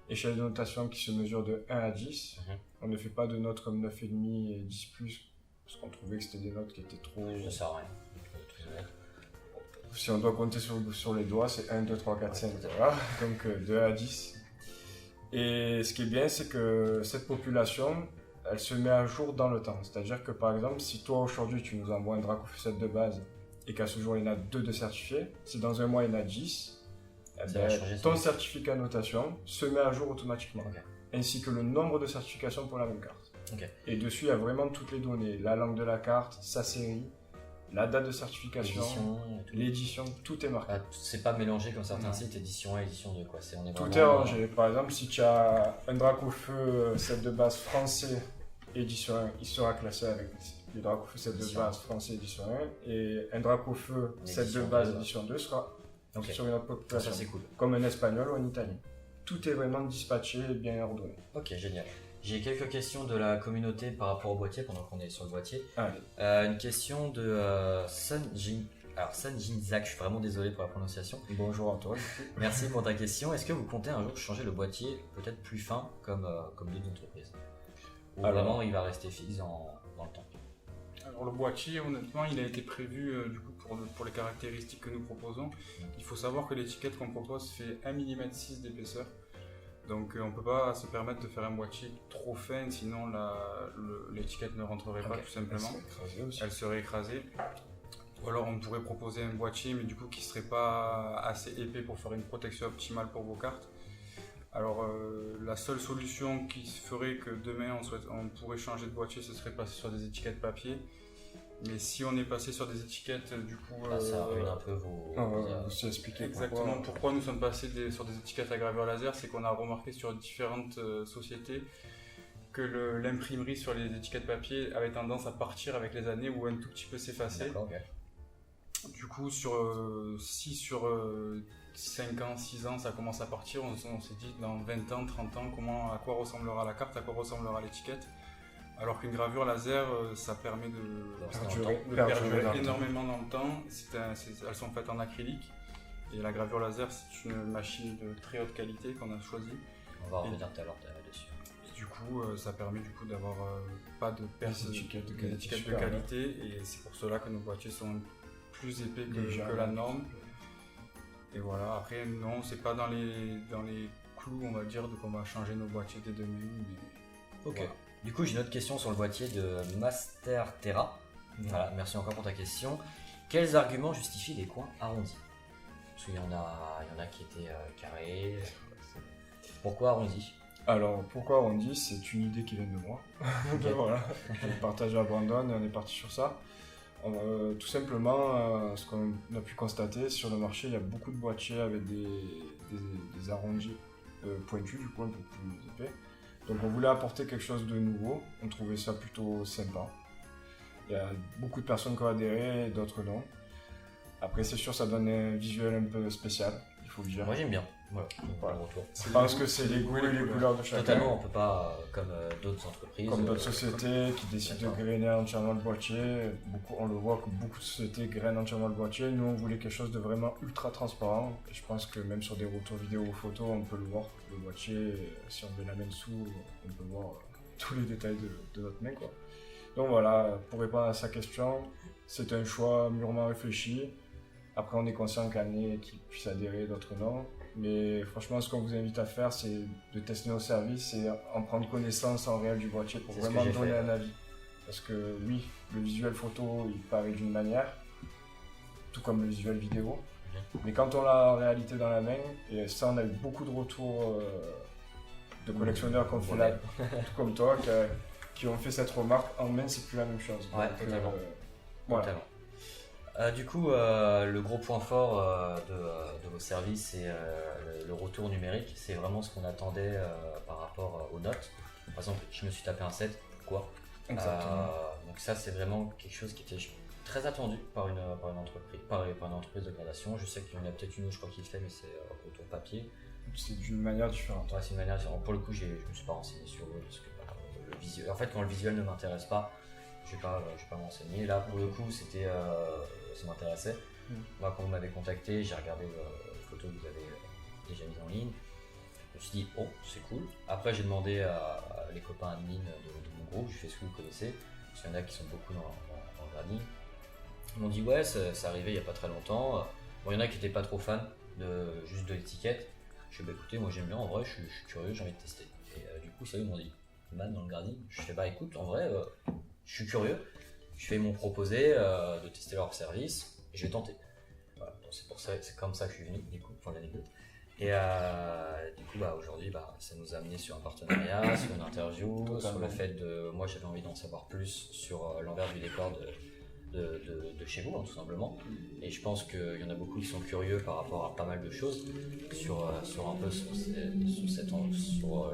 échelle de notation qui se mesure de 1 à 10. On ne fait pas de notes comme 9,5 et 10+, parce qu'on trouvait que c'était des notes qui étaient trop... Ça sert à rien. Si on doit compter sur les doigts, c'est 1, 2, 3, 4, 5, voilà. Donc de 1 à 10. Et ce qui est bien, c'est que cette population, elle se met à jour dans le temps. C'est-à-dire que par exemple, si toi aujourd'hui tu nous envoies un Dracofeu 7 de base et qu'à ce jour il y en a 2 de certifiés, si dans un mois il y en a 10, ton certificat notation se met à jour automatiquement. Ainsi que le nombre de certifications pour la même carte. Et dessus, il y a vraiment toutes les données. La langue de la carte, sa série, la date de certification, l'édition, tout est marqué. C'est pas mélangé comme certains sites, édition 1, édition 2. Quoi. Tout est rangé. Par exemple, si tu as un Dracofeu 7 de base français édition 1, il sera classé avec le Dracofeu 7 de base français édition 1. Et un Dracofeu 7 de base édition 2 sera sur une autre population. Ça, c'est cool. Comme un espagnol ou un italien. Tout est vraiment dispatché et bien ordonné. Ok, génial. J'ai quelques questions de la communauté par rapport au boîtier pendant qu'on est sur le boîtier. Une question de Sanjin-Zak, je suis vraiment désolé pour la prononciation. Bonjour Antoine. Merci pour ta question. Est-ce que vous comptez un jour changer le boîtier peut-être plus fin comme d'autres entreprises? Ou vraiment il va rester fixe dans le temps? Alors le boîtier, honnêtement, il a été prévu du coup pour les caractéristiques que nous proposons. Il faut savoir que l'étiquette qu'on propose fait 1,6 mm d'épaisseur. Donc on ne peut pas se permettre de faire un boîtier trop fin, sinon l'étiquette ne rentrerait pas tout simplement. Elle serait écrasée. Ou alors on pourrait proposer un boîtier, mais du coup qui ne serait pas assez épais pour faire une protection optimale pour vos cartes. Alors la seule solution qui ferait que demain on pourrait changer de boîtier, ce serait passer sur des étiquettes papier. Mais si on est passé sur des étiquettes, du coup... ça ruine un peu vos... vous expliquer exactement pourquoi nous sommes passés sur des étiquettes à gravure laser, c'est qu'on a remarqué sur différentes sociétés que l'imprimerie sur les étiquettes papier avait tendance à partir avec les années ou un tout petit peu s'effacer. Du coup, si sur 5 ans, 6 ans, ça commence à partir, on s'est dit dans 20 ans, 30 ans, à quoi ressemblera la carte, à quoi ressemblera l'étiquette. Alors qu'une gravure laser, ça permet de perdurer énormément dans le temps. Elles sont faites en acrylique. Et la gravure laser, c'est une machine de très haute qualité qu'on a choisie. On va revenir tout à l'heure dessus. Et du coup, ça permet d'avoir pas de perte d'étiquette de qualité. Et c'est pour cela que nos boîtiers sont plus épais que la norme. Et voilà, après, non, c'est pas dans les clous, on va dire, qu'on va changer nos boîtiers dès demain. Mais ok. Voilà. Du coup, j'ai une autre question sur le boîtier de Master Terra. Voilà, merci encore pour ta question. Quels arguments justifient les coins arrondis? Parce qu'il y en a qui étaient carrés. Pourquoi arrondis? Alors, pourquoi arrondi? C'est une idée qui vient de moi. Voilà, je l'ai partagé à Brandon et on est parti sur ça. Tout simplement, ce qu'on a pu constater sur le marché, il y a beaucoup de boîtiers avec des arrondis pointus, du coup un peu plus épais. Donc on voulait apporter quelque chose de nouveau, on trouvait ça plutôt sympa. Il y a beaucoup de personnes qui ont adhéré et d'autres non. Après c'est sûr ça donne un visuel un peu spécial, il faut le dire. Moi j'aime bien, voilà. Je pense que c'est les goûts et les couleurs de chacun. Totalement, on peut pas, comme d'autres entreprises. Comme d'autres sociétés qui décident de grainer entièrement le boîtier, on le voit que beaucoup de sociétés grainent entièrement le boîtier. Nous on voulait quelque chose de vraiment ultra transparent. Et je pense que même sur des retours vidéo ou photos, on peut le voir. Le boîtier, si on met la main dessous, on peut voir tous les détails de notre main, quoi. Donc voilà, pour répondre à sa question, c'est un choix mûrement réfléchi. Après on est conscient qu'il y en a qui puissent adhérer, d'autres non. Mais franchement, ce qu'on vous invite à faire, c'est de tester nos services et en prendre connaissance en réel du boîtier pour vraiment donner un avis. Parce que oui, le visuel photo, il paraît d'une manière, tout comme le visuel vidéo. Mais quand on l'a en réalité dans la main, et ça on a eu beaucoup de retours de collectionneurs qui ont fait tout comme toi, qui ont fait cette remarque. En main, c'est plus la même chose. Ouais, Donc, totalement. Voilà. Du coup, le gros point fort de vos services, c'est le retour numérique. C'est vraiment ce qu'on attendait par rapport aux notes. Par exemple, je me suis tapé un 7, pourquoi? Exactement. Donc ça, c'est vraiment quelque chose qui était très attendu par une entreprise de gradation. Je sais qu'il y en a peut-être une autre, je crois, qui le fait, mais c'est retour papier. C'est d'une manière différente. Ouais, c'est une manière différente. Pour le coup, je me suis pas renseigné sur eux parce que le visuel. En fait, quand le visuel ne m'intéresse pas, je vais pas m'enseigner. Là, pour le coup, ça m'intéressait. Moi, quand vous m'avez contacté, j'ai regardé les photos que vous avez déjà mises en ligne. Je me suis dit, oh, c'est cool. Après, j'ai demandé à les copains admin de mon groupe, je fais ce que vous connaissez, parce qu'il y en a qui sont beaucoup dans le grading. Ils m'ont dit, ouais, c'est arrivé il n'y a pas très longtemps. Bon, il y en a qui n'étaient pas trop fans juste de l'étiquette. Je dis, écoutez, moi j'aime bien, en vrai, je suis curieux, j'ai envie de tester. Et du coup, ça, ils m'ont dit, man, dans le grading. Je fais, écoute, en vrai, je suis curieux. Ils m'ont proposé de tester leur service et je vais tenter. Voilà, donc c'est comme ça que je suis venu, du coup, pour l'anecdote. Et du coup, aujourd'hui, ça nous a amené sur un partenariat, sur une interview, sur le fait de. Moi, j'avais envie d'en savoir plus sur l'envers du décor de chez vous, hein, tout simplement. Et je pense qu'il y en a beaucoup qui sont curieux par rapport à pas mal de choses sur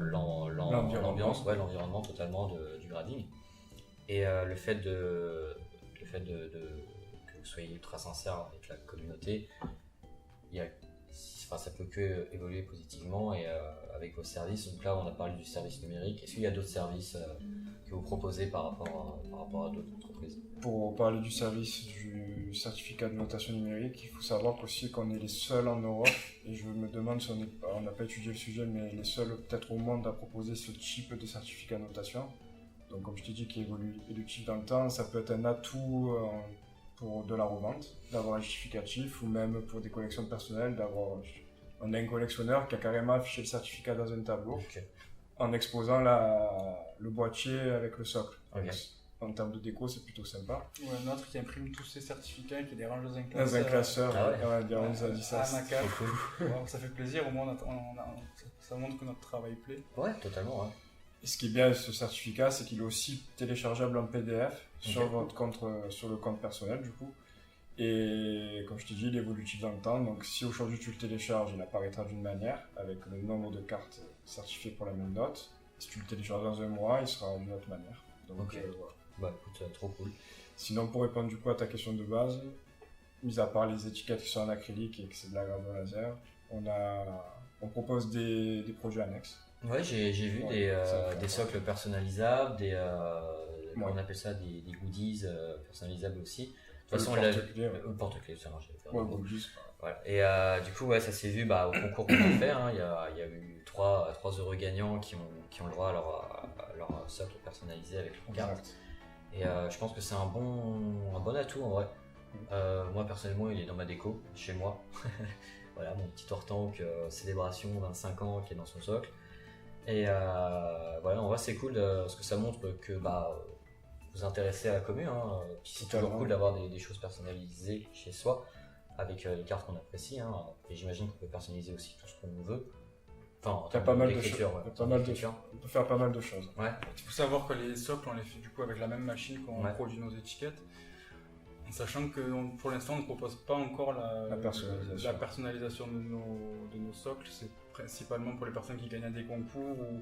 l'ambiance, l'environnement totalement du grading. Et le fait que vous soyez ultra sincère avec la communauté, ça peut que évoluer positivement et avec vos services. Donc là, on a parlé du service numérique. Est-ce qu'il y a d'autres services que vous proposez par rapport à d'autres entreprises? Pour parler du service du certificat de notation numérique, il faut savoir qu'aussi qu'on est les seuls en Europe, et je me demande si on n'a pas étudié le sujet, mais les seuls peut-être au monde à proposer ce type de certificat de notation. Donc comme je t'ai dit, qui évolue évolutif dans le temps, ça peut être un atout pour de la revente, d'avoir un justificatif, ou même pour des collections personnelles, on a un collectionneur qui a carrément affiché le certificat dans un tableau, en exposant le boîtier avec le socle. Okay. En termes de déco, c'est plutôt sympa. Ou un autre qui imprime tous ses certificats et qui les range dans un classeur. Dans un classeur, on nous a dit ça. Bon, ça fait plaisir, au moins ça montre que notre travail plaît. Ouais, totalement. Ouais. Et ce qui est bien avec ce certificat, c'est qu'il est aussi téléchargeable en PDF sur votre compte, sur le compte personnel du coup. Et comme je t'ai dit, il est évolutif dans le temps. Donc si aujourd'hui tu le télécharges, il apparaîtra d'une manière avec le nombre de cartes certifiées pour la même note. Si tu le télécharges dans un mois, il sera d'une autre manière. Donc voilà. Écoute, trop cool. Sinon, pour répondre du coup à ta question de base, mis à part les étiquettes qui sont en acrylique et que c'est de la gravure laser, on propose des produits annexes. Ouais, j'ai vu des socles personnalisables, on appelle ça des goodies personnalisables aussi. De toute façon, porte-clés, ça marche. Voilà. Et du coup, ça s'est vu au concours qu'on a fait. Hein, il y a eu trois heureux gagnants qui ont le droit à leur socle personnalisé avec leur carte. Et je pense que c'est un bon atout en vrai. Moi personnellement, il est dans ma déco, chez moi. Voilà, mon petit Hortank célébration 25 ans qui est dans son socle. Et voilà, en vrai c'est cool parce que ça montre que vous intéressez à la commune. Hein. Puis c'est toujours cool d'avoir des choses personnalisées chez soi avec les cartes qu'on apprécie. Hein. Et j'imagine qu'on peut personnaliser aussi tout ce qu'on veut. Enfin, il y a pas mal de choses. On peut faire pas mal de choses. Ouais. Il faut savoir que les socles, on les fait du coup avec la même machine qu'on produit nos étiquettes. En sachant que pour l'instant, on ne propose pas encore la personnalisation de nos socles. C'est principalement pour les personnes qui gagnent à des concours ou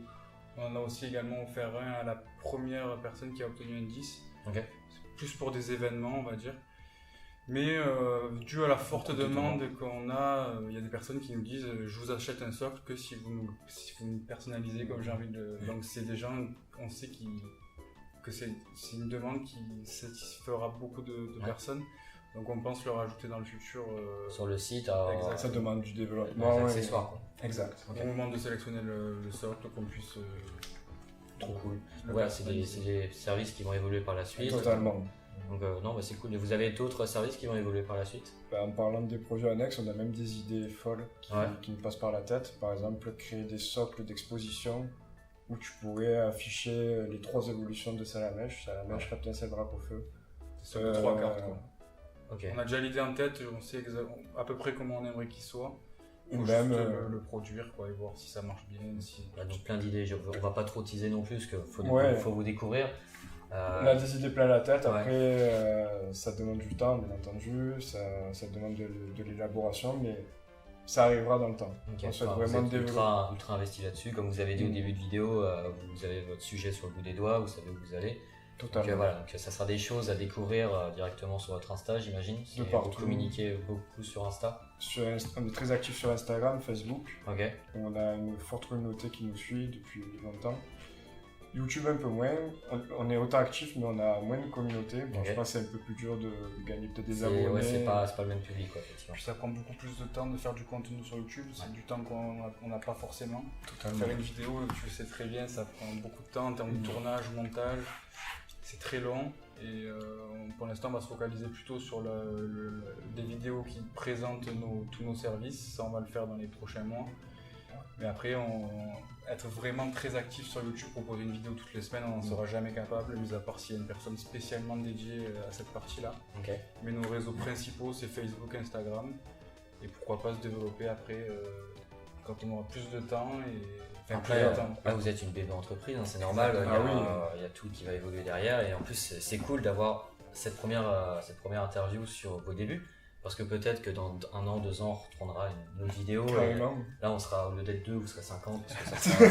on en a aussi également offert un à la première personne qui a obtenu un 10. Okay. C'est plus pour des événements, on va dire. Mais dû à la forte demande qu'on a, il y a des personnes qui nous disent je vous achète un socle que si vous me personnalisez comme j'ai envie de... Donc c'est des gens, on sait que c'est une demande qui satisfera beaucoup de personnes. Donc on pense le rajouter dans le futur. Sur le site, ça demande du développement. Des accessoires. Quoi. Exact. Au moment de sélectionner le socle, qu'on puisse... Trop cool. Voilà, c'est des services qui vont évoluer par la suite. Totalement. Donc c'est cool. Et vous avez d'autres services qui vont évoluer par la suite? En parlant des projets annexes, on a même des idées folles qui nous passent par la tête. Par exemple, créer des socles d'exposition où tu pourrais afficher les 3 évolutions de Salamèche, Captain Cédric au feu. Des socles de 3 cartes quoi. Okay. On a déjà l'idée en tête, on sait à peu près comment on aimerait qu'il soit. Faut même juste le produire quoi, et voir si ça marche bien. Donc plein d'idées, on va pas trop teaser non plus, parce qu'il faut vous découvrir. On a des idées plein la tête, après ça demande du temps bien entendu, ça demande de l'élaboration, mais ça arrivera dans le temps. Okay. On souhaite vraiment ultra investi là-dessus, comme vous avez dit au début de vidéo, vous avez votre sujet sur le bout des doigts, vous savez où vous allez. Totalement. Donc, voilà, donc ça sera des choses à découvrir directement sur votre Insta, j'imagine. De partout. Vous communiquez beaucoup sur Insta. On est très actif sur Instagram, Facebook. Ok. On a une forte communauté qui nous suit depuis longtemps. YouTube un peu moins. On est autant actif, mais on a moins de communauté. Bon, je pense que c'est un peu plus dur de gagner peut-être des abonnés. Ouais, c'est pas le même public, quoi, effectivement. Puis ça prend beaucoup plus de temps de faire du contenu sur YouTube. C'est du temps qu'on n'a pas forcément. Totalement. Faire une vidéo, tu le sais très bien, ça prend beaucoup de temps en termes de tournage, montage. C'est très long. Et pour l'instant, on va se focaliser plutôt sur des vidéos qui présentent tous nos services. Ça, on va le faire dans les prochains mois. Mais après, être vraiment très actif sur YouTube, proposer une vidéo toutes les semaines, on n'en sera jamais capable, mis à part s'il y a une personne spécialement dédiée à cette partie-là. Okay. Mais nos réseaux principaux, c'est Facebook, Instagram. Et pourquoi pas se développer après, quand on aura plus de temps. Après, vous êtes une bébé entreprise, hein, c'est normal, il y a tout qui va évoluer derrière. Et en plus, c'est cool d'avoir cette première interview sur vos débuts. Parce que peut-être que dans 1 an, 2 ans, on reprendra une autre vidéo. Et là, on sera, au lieu d'être 2, vous serez 50. Parce que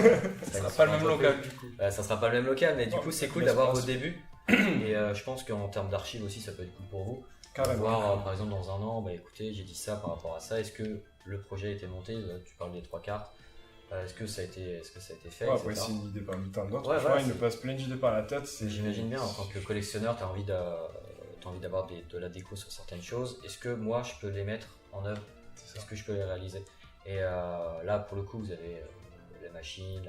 ça sera pas le même local, du coup. Ça sera pas le même local, mais du coup, c'est cool d'avoir vos débuts. Et je pense qu'en termes d'archives aussi, ça peut être cool pour vous. Voir, par exemple, dans 1 an, écoutez, j'ai dit ça par rapport à ça. Est-ce que le projet a été monté? Tu parles des 3 cartes. Est-ce que ça a été fait? Après, c'est une idée parmi tant d'autres. Il me passe plein d'idées par la tête. J'imagine bien, en tant que collectionneur, tu as envie d'avoir de la déco sur certaines choses. Est-ce que moi je peux les mettre en œuvre? Est-ce que je peux les réaliser? Et là pour le coup vous avez la machine,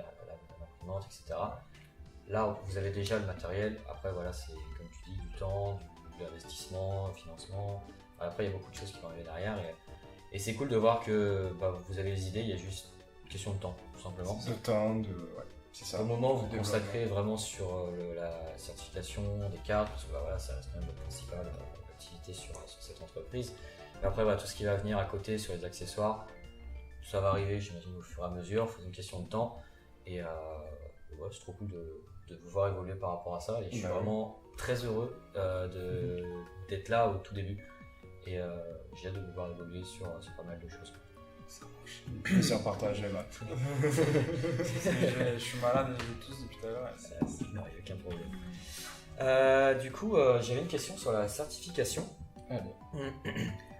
l'imprimante, etc. Là vous avez déjà le matériel. Après voilà, c'est comme tu dis, du temps, de l'investissement, du financement. Après il y a beaucoup de choses qui vont arriver derrière et c'est cool de voir que vous avez les idées, il y a juste une question de temps tout simplement. De temps, c'est ça. Au moment où vous consacrez vraiment sur la certification des cartes, parce que ça reste quand même votre principale activité sur cette entreprise. Mais après, tout ce qui va venir à côté sur les accessoires, tout ça va arriver, j'imagine, au fur et à mesure. C'est une question de temps. Et c'est trop cool de vous voir évoluer par rapport à ça. Et je suis vraiment très heureux d'être là au tout début. Et j'ai hâte de vous voir évoluer sur pas mal de choses. Ça marche. Plaisir partagé, Matt. Je suis malade et j'ai tous depuis tout à l'heure. Non, il n'y a aucun problème. Du coup, j'avais une question sur la certification.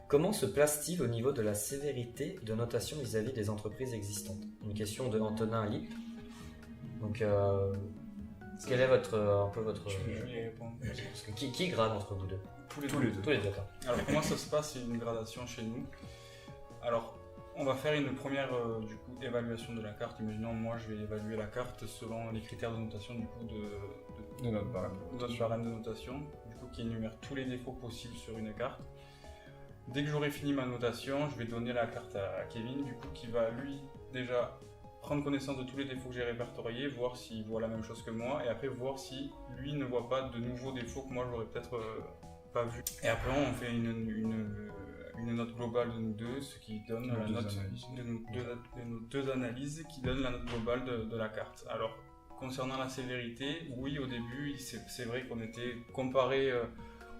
Comment se place-t-il au niveau de la sévérité de notation vis-à-vis des entreprises existantes? Une question de Antonin Lip. Donc, quel est votre... Je vais y répondre. Qui grade entre vous deux? Tous les deux. D'accord. Alors, comment ça se passe? C'est une gradation chez nous. Alors, on va faire une première évaluation de la carte. Imaginons, moi, je vais évaluer la carte selon les critères de notation de notre barème de notation, du coup, qui énumère tous les défauts possibles sur une carte. Dès que j'aurai fini ma notation, je vais donner la carte à Kevin, du coup, qui va lui déjà prendre connaissance de tous les défauts que j'ai répertoriés, voir s'il voit la même chose que moi, et après voir si lui ne voit pas de nouveaux défauts que moi j'aurais peut-être pas vu. Et après, on fait une note globale de nous deux, ce qui donne la note de nos deux analyses qui donne la note globale de la carte. Alors, concernant la sévérité, oui, au début, c'est vrai qu'on était comparé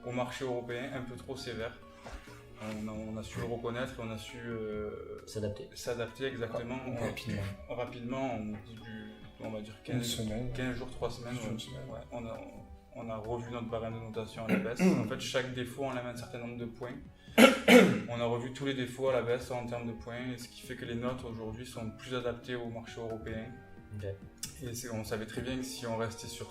au marché européen un peu trop sévère. On a su le reconnaître et on a su s'adapter exactement. Rapidement, on va dire 15 jours, 3 semaines. On a revu notre barème de notation à la baisse. En fait, chaque défaut enlève un certain nombre de points. On a revu tous les défauts à la baisse en termes de points, ce qui fait que les notes aujourd'hui sont plus adaptées au marché européen. Okay. Et on savait très bien que si on restait sur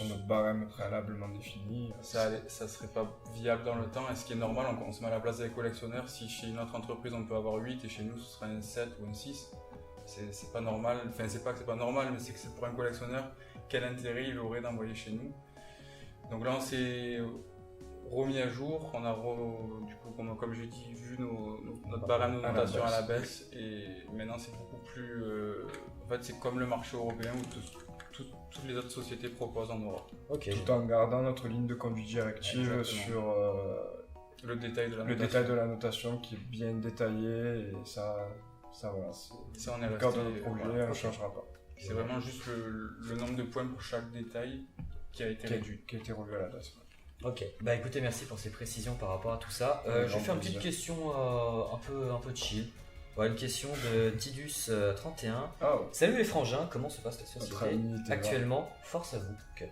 notre barème préalablement défini, ça serait pas viable dans le temps. Et ce qui est normal, on se met à la place des collectionneurs. Si chez une autre entreprise on peut avoir 8 et chez nous ce serait un 7 ou un 6, c'est pas normal. Enfin, c'est pas que c'est pas normal, mais c'est que c'est pour un collectionneur, quel intérêt il aurait d'envoyer chez nous. Donc là, on s'est remis à jour. On a du coup, comme j'ai dit, vu notre barème de notation à la baisse. Et maintenant, c'est beaucoup plus. En fait, c'est comme le marché européen où toutes les autres sociétés proposent en Europe. Okay. Tout en gardant notre ligne de conduite directive sur Le détail de la le notation. détail de la notation qui est bien détaillé et ça voilà, c'est Ça, on est le resté, cœur de notre projet, voilà. on ne changera pas. C'est vraiment juste le nombre de points pour chaque détail qui a été réduit. Qui a été relevé à la date. Ok, bah écoutez, merci pour ces précisions par rapport à tout ça. Avec Je vais grand faire une petite plaisir. question un peu chill. Voilà, une question de Tidus31. Ah ouais. Salut les frangins, comment se passe la Notre société ami était là. actuellement? Force à vous. Ok.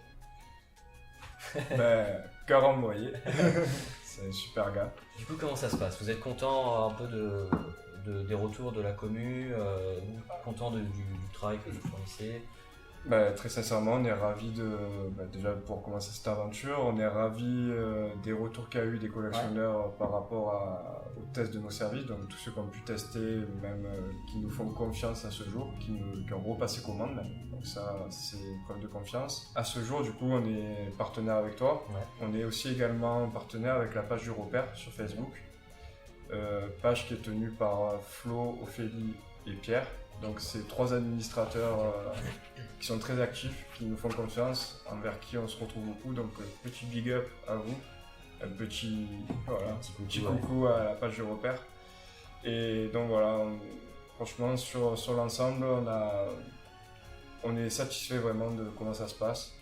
Ben, cœur envoyé. C'est un super gars. Du coup, comment ça se passe? Vous êtes content un peu des retours de la commu, content du travail que vous fournissez? Ben, très sincèrement, on est ravis déjà pour commencer cette aventure, on est ravis des retours qu'il y a eu des collectionneurs par rapport au test de nos services, donc tous ceux qui ont pu tester, même qui nous font confiance à ce jour, qui ont repassé commande même. Donc ça, c'est une preuve de confiance. À ce jour, du coup, on est partenaire avec toi. Ouais. On est aussi également partenaire avec la page du repère sur Facebook, page qui est tenue par Flo, Ophélie et Pierre. Donc c'est 3 administrateurs qui sont très actifs, qui nous font confiance, envers qui on se retrouve beaucoup. Donc petit big up à vous, un petit coucou à la page du repère. Et donc voilà, franchement sur l'ensemble, on est satisfait vraiment de comment ça se passe.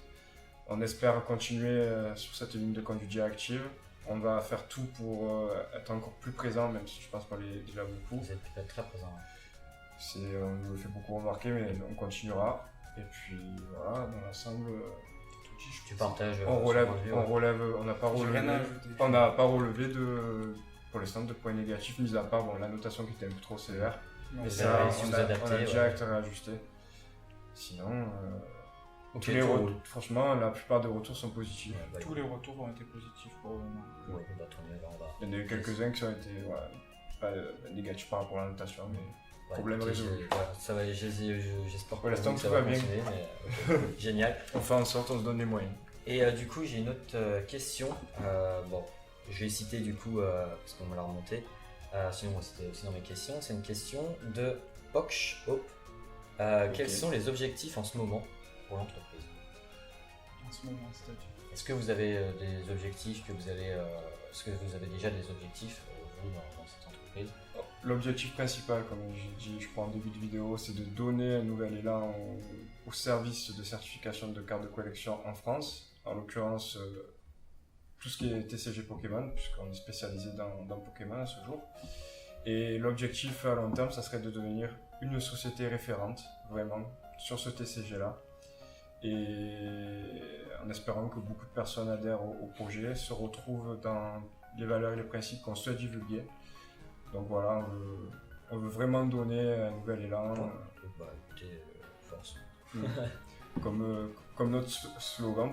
On espère continuer sur cette ligne de conduite directive. On va faire tout pour être encore plus présent, même si je pense qu'on l'est déjà beaucoup. Vous êtes peut-être très présent. On nous le fait beaucoup remarquer, mais on continuera. Et puis voilà, dans l'ensemble, tout dit. Tu partages. On n'a pas J'ai relevé. rien à ajouter. On n'a pas relevé pour l'instant de points négatifs, mis à part la notation qui était un peu trop sévère. Non, Mais vous ça, avez su vous adapter, on a ouais. direct réajusté. Sinon, Ok, franchement, la plupart des retours sont positifs. tous les retours ont été positifs pour le moment. Ouais, bah, tant mieux, alors, on va- Il y en a eu quelques-uns qui ont été pas négatifs par rapport à la notation, mais Ouais, problème écoutez, résolu. voilà, ça va, j'espère Pour l'instant, que tout ça va va bien. continuer, mais ok, génial. on fait en sorte, on se donne les moyens. Et du coup, j'ai une autre question. Bon, je vais citer du coup, parce qu'on me l'a remonté. Sinon, moi, c'était aussi dans mes questions. C'est une question de Oksh Hope. Quels sont les objectifs en ce moment pour l'entreprise? En ce moment, c'est-à-dire. Est-ce que vous avez des objectifs est-ce que vous avez déjà des objectifs, vous, dans cette entreprise? L'objectif principal, comme j'ai dit, je crois en début de vidéo, c'est de donner un nouvel élan au service de certification de cartes de collection en France. En l'occurrence, tout ce qui est TCG Pokémon, puisqu'on est spécialisé dans Pokémon à ce jour. Et l'objectif à long terme, ça serait de devenir une société référente, vraiment, sur ce TCG-là. Et en espérant que beaucoup de personnes adhèrent au projet, se retrouvent dans les valeurs et les principes qu'on souhaite divulguer. Donc voilà, on veut vraiment donner un nouvel élan. Bah écoutez, force. Comme notre slogan,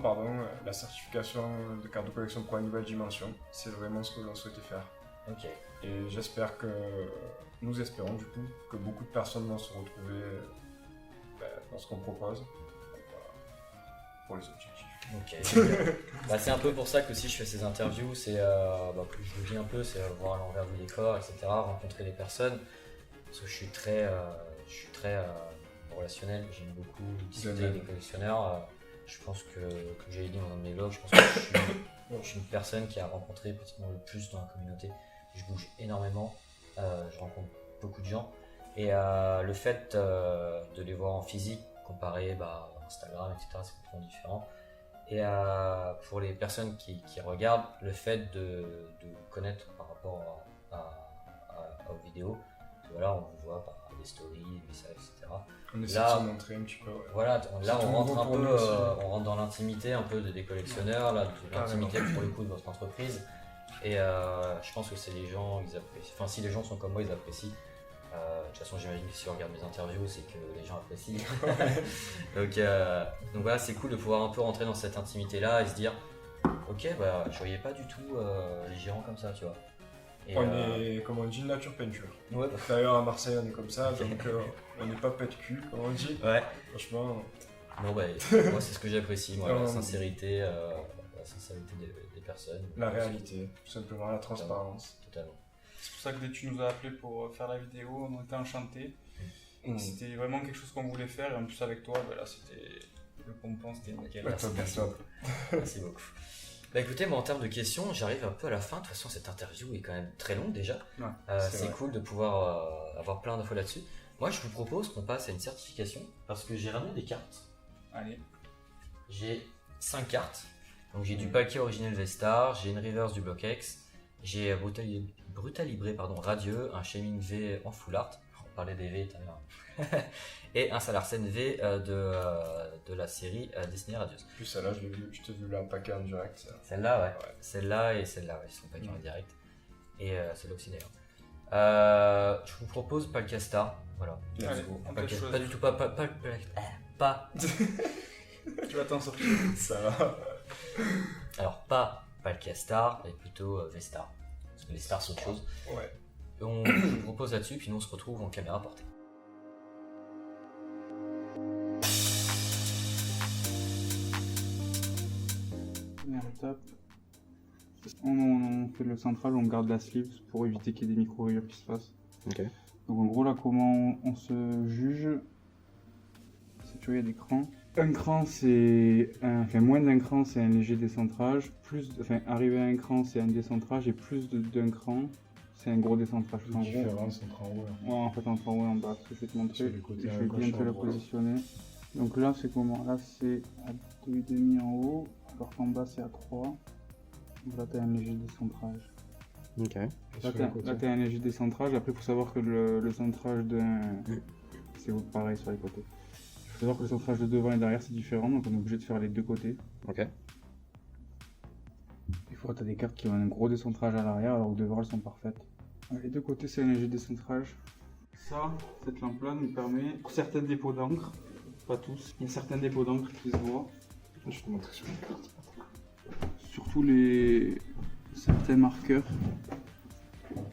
la certification de cartes de collection prend une nouvelle dimension. C'est vraiment ce que l'on souhaitait faire. Ok. Et nous espérons du coup, que beaucoup de personnes vont se retrouver dans ce qu'on propose. Donc, voilà, pour les objectifs. Ok. Bah, c'est un peu pour ça que si je fais ces interviews, c'est, plus je le dis un peu, c'est voir l'envers du décor, etc., rencontrer des personnes. Parce que je suis très relationnel, j'aime beaucoup discuter avec des collectionneurs. Je pense que, comme j'avais dit dans un de mes vlogs, je pense que je suis une personne qui a rencontré pratiquement le plus dans la communauté. Je bouge énormément, je rencontre beaucoup de gens. Et le fait de les voir en physique, comparé à Instagram, etc., c'est complètement différent. Et pour les personnes qui regardent, le fait de vous connaître par rapport aux vidéos, voilà, on vous voit par des stories, des messages, etc. On essaie Là, de se montrer un petit peu. Ouais. Voilà, là C'est on tout rentre nouveau un pour peu, nous aussi. on rentre dans l'intimité un peu des collectionneurs, là, de l'intimité pour le coup de votre entreprise. Et je pense que c'est les gens, ils apprécient. Enfin, si les gens sont comme moi, ils apprécient. De toute façon, j'imagine que si on regarde mes interviews, c'est que les gens apprécient. donc voilà, c'est cool de pouvoir un peu rentrer dans cette intimité-là et se dire, ok, je voyais pas du tout les gérants comme ça, tu vois. Et, on est, comme on dit, nature peinture. Ouais, D'ailleurs, à Marseille, on est comme ça, donc on n'est pas pète de cul, comme on dit. ouais. Franchement, Bon, moi, c'est ce que j'apprécie, moi, la sincérité des personnes. la réalité, tout simplement, la transparence. Totalement. C'est pour ça que dès que tu nous as appelé pour faire la vidéo, on était enchantés. C'était vraiment quelque chose qu'on voulait faire, et en plus avec toi, là c'était le pompon, c'était nickel. Merci beaucoup. Merci beaucoup. Bah écoutez, moi en termes de questions, j'arrive un peu à la fin. De toute façon, cette interview est quand même très longue déjà. Ouais, c'est cool de pouvoir avoir plein d'infos là-dessus. Moi, je vous propose qu'on passe à une certification parce que j'ai ramené des cartes. Allez. J'ai 5 cartes. Donc j'ai du Palkia original V-Star, j'ai une reverse du Block X, j'ai Brutalibré Radieux, un Shaming V en full art. On parlait des V tout à l'heure. Et un Salarsen V de la série Destinée Radieuse. En plus, celle-là, je t'ai vu la paquet en direct. Ça. Celle-là, ouais. Celle-là et celle-là, ouais, ils sont paquets en direct. Et celle-là aussi d'ailleurs. Je vous propose Palkia Star. Voilà. Allez, Pas du tout, pas. Tu vas t'en sortir. Ça va. Alors, pas Palkia Star, mais plutôt V-Star. Parce que les stars sont autre chose. Ouais. Je vous propose là-dessus, puis nous on se retrouve en caméra portée. Première étape, on fait le central, on garde la sleeve pour éviter qu'il y ait des micro-rayures qui se fassent. Ok. Donc en gros là, comment on se juge, c'est tu vois, il y a des crans. Un cran c'est, moins d'un cran c'est un léger décentrage, arriver à un cran c'est un décentrage et plus d'un cran c'est un gros décentrage. La différence entre en haut. Ouais, en fait entre en haut et en bas, ce que je vais te montrer, Sur les côtés, je à vais gauche, bien te en la haut. positionner. Donc là c'est comment? Là c'est à 2,5 en haut, alors qu'en bas c'est à 3. Donc là t'as un léger décentrage. Ok. Là t'as un léger décentrage, après il faut savoir que le centrage c'est pareil sur les côtés. Il faut savoir que le centrage de devant et derrière c'est différent, donc on est obligé de faire les deux côtés. Ok. Des fois t'as des cartes qui ont un gros décentrage à l'arrière alors que devant elles sont parfaites. Les deux côtés c'est un léger décentrage. Cette lampe là nous permet, pour certains dépôts d'encre, pas tous, il y a certains dépôts d'encre qui se voient. Je vais te montrer sur les cartes. Surtout certains marqueurs. On voit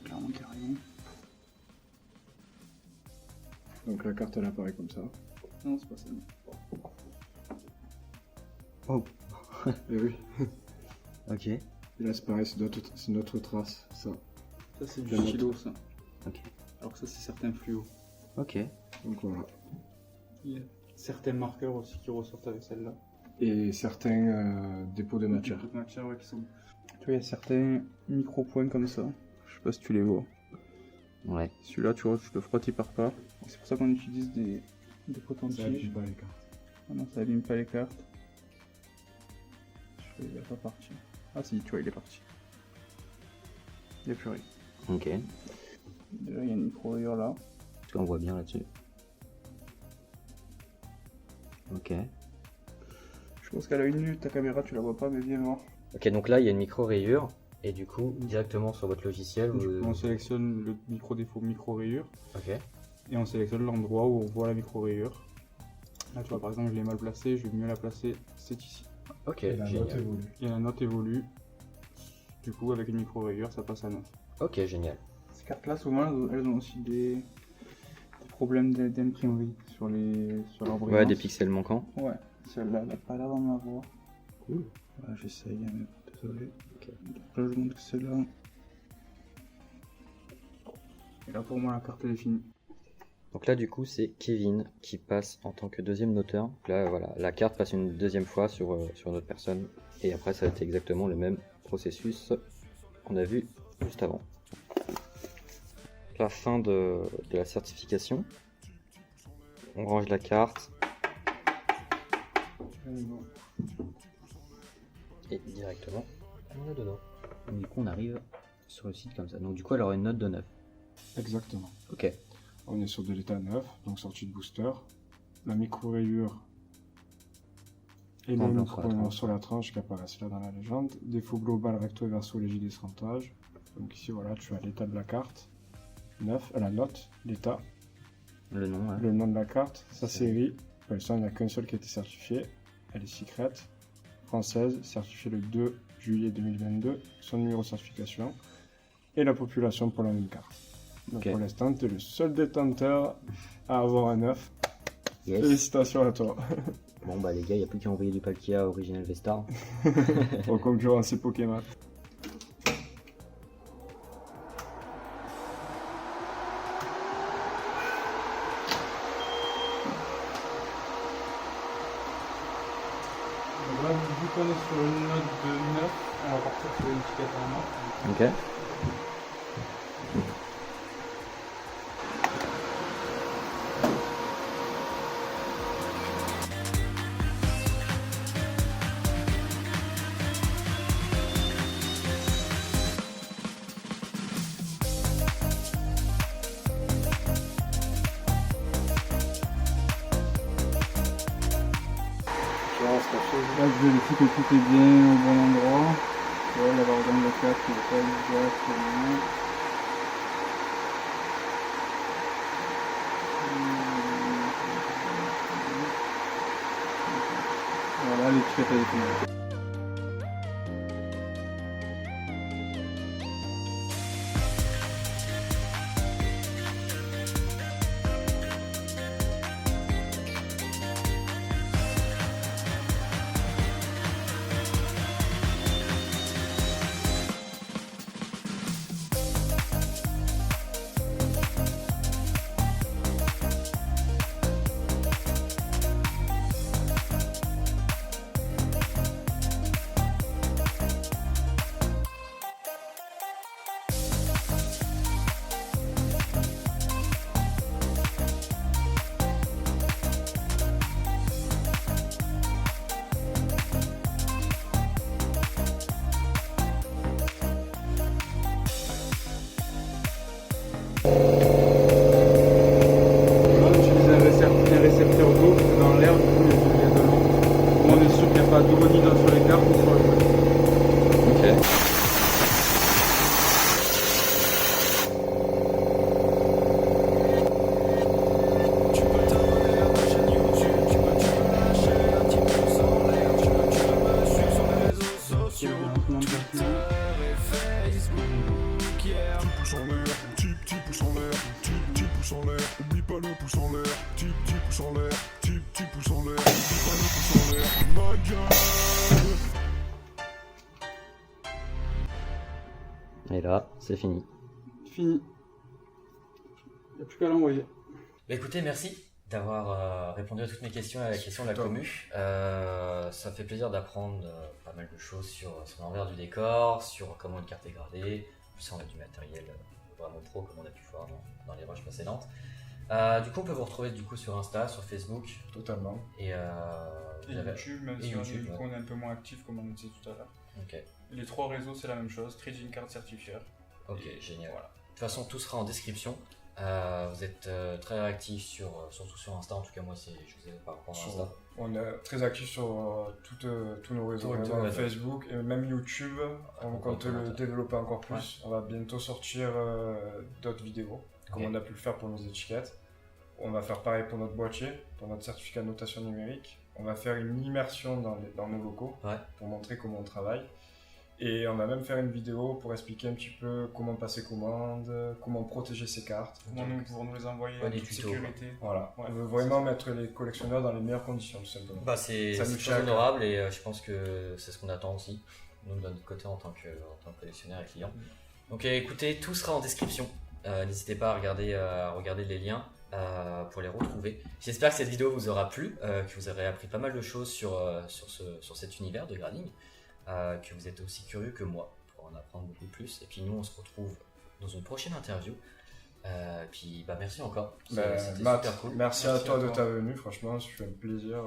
clairement qu'il y a rien. Donc la carte elle apparaît comme ça. Non, c'est pas ça. Oh. Et oui. Ok. Et là c'est pareil, c'est notre trace, ça. Ça c'est du La stylo ça. Ok. Alors que ça c'est certains fluos. Ok. Donc voilà. Il y a certains marqueurs aussi qui ressortent avec celle-là. Et certains dépôts de matière. Dépôts de matière, ouais, qui sont... Tu vois, il y a certains micro-points comme ça. Je sais pas si tu les vois. Ouais. Celui-là, tu vois, tu le frottes, il part pas. C'est pour ça qu'on utilise des potentiges. Ça abîme pas les cartes. Ah non, ça abîme pas les cartes. Je crois qu'il va pas partir. Ah si, tu vois, il est parti. Il n'y a plus rien. Ok. Déjà, il y a une micro-rayure là. Est-ce qu'on voit bien là-dessus? Ok. Je pense qu'à l'œil nu, ta caméra, tu la vois pas, mais viens voir. Ok, donc là il y a une micro-rayure, et du coup, directement sur votre logiciel, On sélectionne le micro-défaut micro-rayure. Ok. Et on sélectionne l'endroit où on voit la micro-rayure. Là, tu vois, par exemple, je l'ai mal placée, je vais mieux la placer, c'est ici. Ok, Et la génial. note évolue. Et la note évolue. Du coup, avec une micro-rayure, ça passe à 9. Ok, génial. Ces cartes-là, souvent, elles ont aussi des problèmes d'imprimerie sur leur brillance. Ouais, des pixels manquants. Ouais, celle-là, elle n'a pas l'air d'en avoir. Cool. Voilà, j'essaye, mais désolé. Ok. Donc là, je montre que c'est là. Et là, pour moi, la carte, elle est finie. Donc là, du coup, c'est Kevin qui passe en tant que deuxième noteur. Donc là, voilà, la carte passe une deuxième fois sur une autre personne. Et après, ça va être exactement le même processus qu'on a vu juste avant. La fin de la certification. On range la carte et directement, on est dedans. Donc, du coup, on arrive sur le site comme ça. Donc du coup, elle aura une note de 9. Exactement. Ok. On est sur de l'état 9, donc sortie de booster. La micro-rayure et En le blanc sur la micro tranche. sur la tranche qui apparaissent là dans la légende. Défaut global recto verso léger décentrage. Donc ici, voilà, tu as l'état de la carte. 9, la note, l'état, Le nom, ouais. le nom de la carte, sa série. Pour l'instant, il n'y en a qu'un seul qui a été certifié. Elle est secrète. Française, certifiée le 2 juillet 2022. Son numéro de certification. Et la population pour la même carte. Donc Ok. pour l'instant, tu es le seul détenteur à avoir un 9. Yes. Félicitations à toi. Bon bah les gars, il n'y a plus qu'à envoyer du Palkia original V-Star. En concurrence, c'est Pokémon. Donc Là, vu qu'on est sur une note de 9, on va partir sur l'étiquette en marque. Ok. Là, je vérifie que tout est bien au bon endroit. Ouais, la barre d'angle 4 qui est pas exactement. Voilà, l'étiquette a été mise. On utilise un récepteur d'eau dans l'air, du coup il y a de l'eau. On est sûr qu'il n'y a pas d'eau ni sur les cartes ni sur le jeu. Ok. Oublie pas le pouce en l'air, petit pouce en l'air, petit pouce en l'air, oublie pas le pouce en l'air, ma gueule. Et là, c'est fini. Fini. Il n'y a plus qu'à l'envoyer. Bah écoutez, merci d'avoir répondu à toutes mes questions et à la question de la commu. Ça fait plaisir d'apprendre pas mal de choses sur l'envers du décor, sur comment une carte est gradée. En plus, on a du matériel vraiment pro, comme on a pu voir dans les rushs précédentes. Du coup, on peut vous retrouver du coup sur Insta, sur Facebook. Totalement. Et YouTube, même si YouTube, on est un peu moins actif, comme on le disait tout à l'heure. Ok. Les 3 réseaux, c'est la même chose, Trading Card Certifier. Ok, génial. Voilà. De toute façon, tout sera en description. Vous êtes très réactifs surtout sur Insta. En tout cas, moi, je vous ai par rapport à Insta. On est très actifs sur tous nos réseaux, Tout, Facebook et même YouTube. On compte le développer encore plus. Ouais. On va bientôt sortir d'autres vidéos, comme on a pu le faire pour nos étiquettes. On va faire pareil pour notre boîtier, pour notre certificat de notation numérique. On va faire une immersion dans nos locaux pour montrer comment on travaille. Et on va même faire une vidéo pour expliquer un petit peu comment passer commande, comment protéger ses cartes. Comment nous pouvons nous les envoyer en toute sécurité. Voilà, on veut vraiment mettre les collectionneurs dans les meilleures conditions, tout simplement. Bah, c'est très honorable et je pense que c'est ce qu'on attend aussi, nous de notre côté en tant que collectionneur et client. Donc écoutez, tout sera en description. N'hésitez pas à regarder les liens pour les retrouver. J'espère que cette vidéo vous aura plu, que vous aurez appris pas mal de choses sur cet univers de grading. Que vous êtes aussi curieux que moi pour en apprendre beaucoup plus. Et puis nous, on se retrouve dans une prochaine interview. Puis merci encore. C'était super cool. Merci à toi de ta venue. Franchement, ça fait un plaisir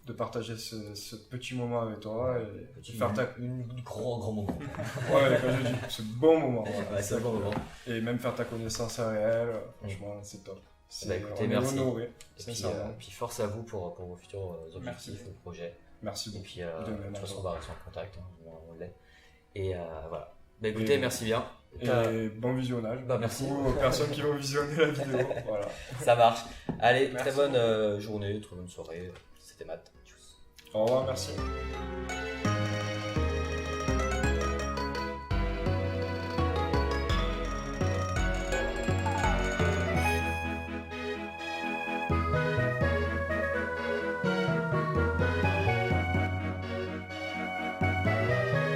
de partager ce petit moment avec toi et faire un grand moment. Ouais, comme je dis, ce bon moment. Ouais, c'est un bon moment. Et même faire ta connaissance réelle. Franchement, c'est top. Écoutez, on merci. est honoré. Et puis force à vous pour vos futurs objectifs et projets. Merci beaucoup. Et puis, de toute façon, on va rester en contact, on l'est. Et voilà. Bah écoutez, merci bien. Et bon visionnage. Bah merci. Aux personnes qui vont visionner la vidéo. Voilà. Ça marche. Allez, merci. très bonne journée, très bonne soirée. C'était Matt. Au revoir, merci.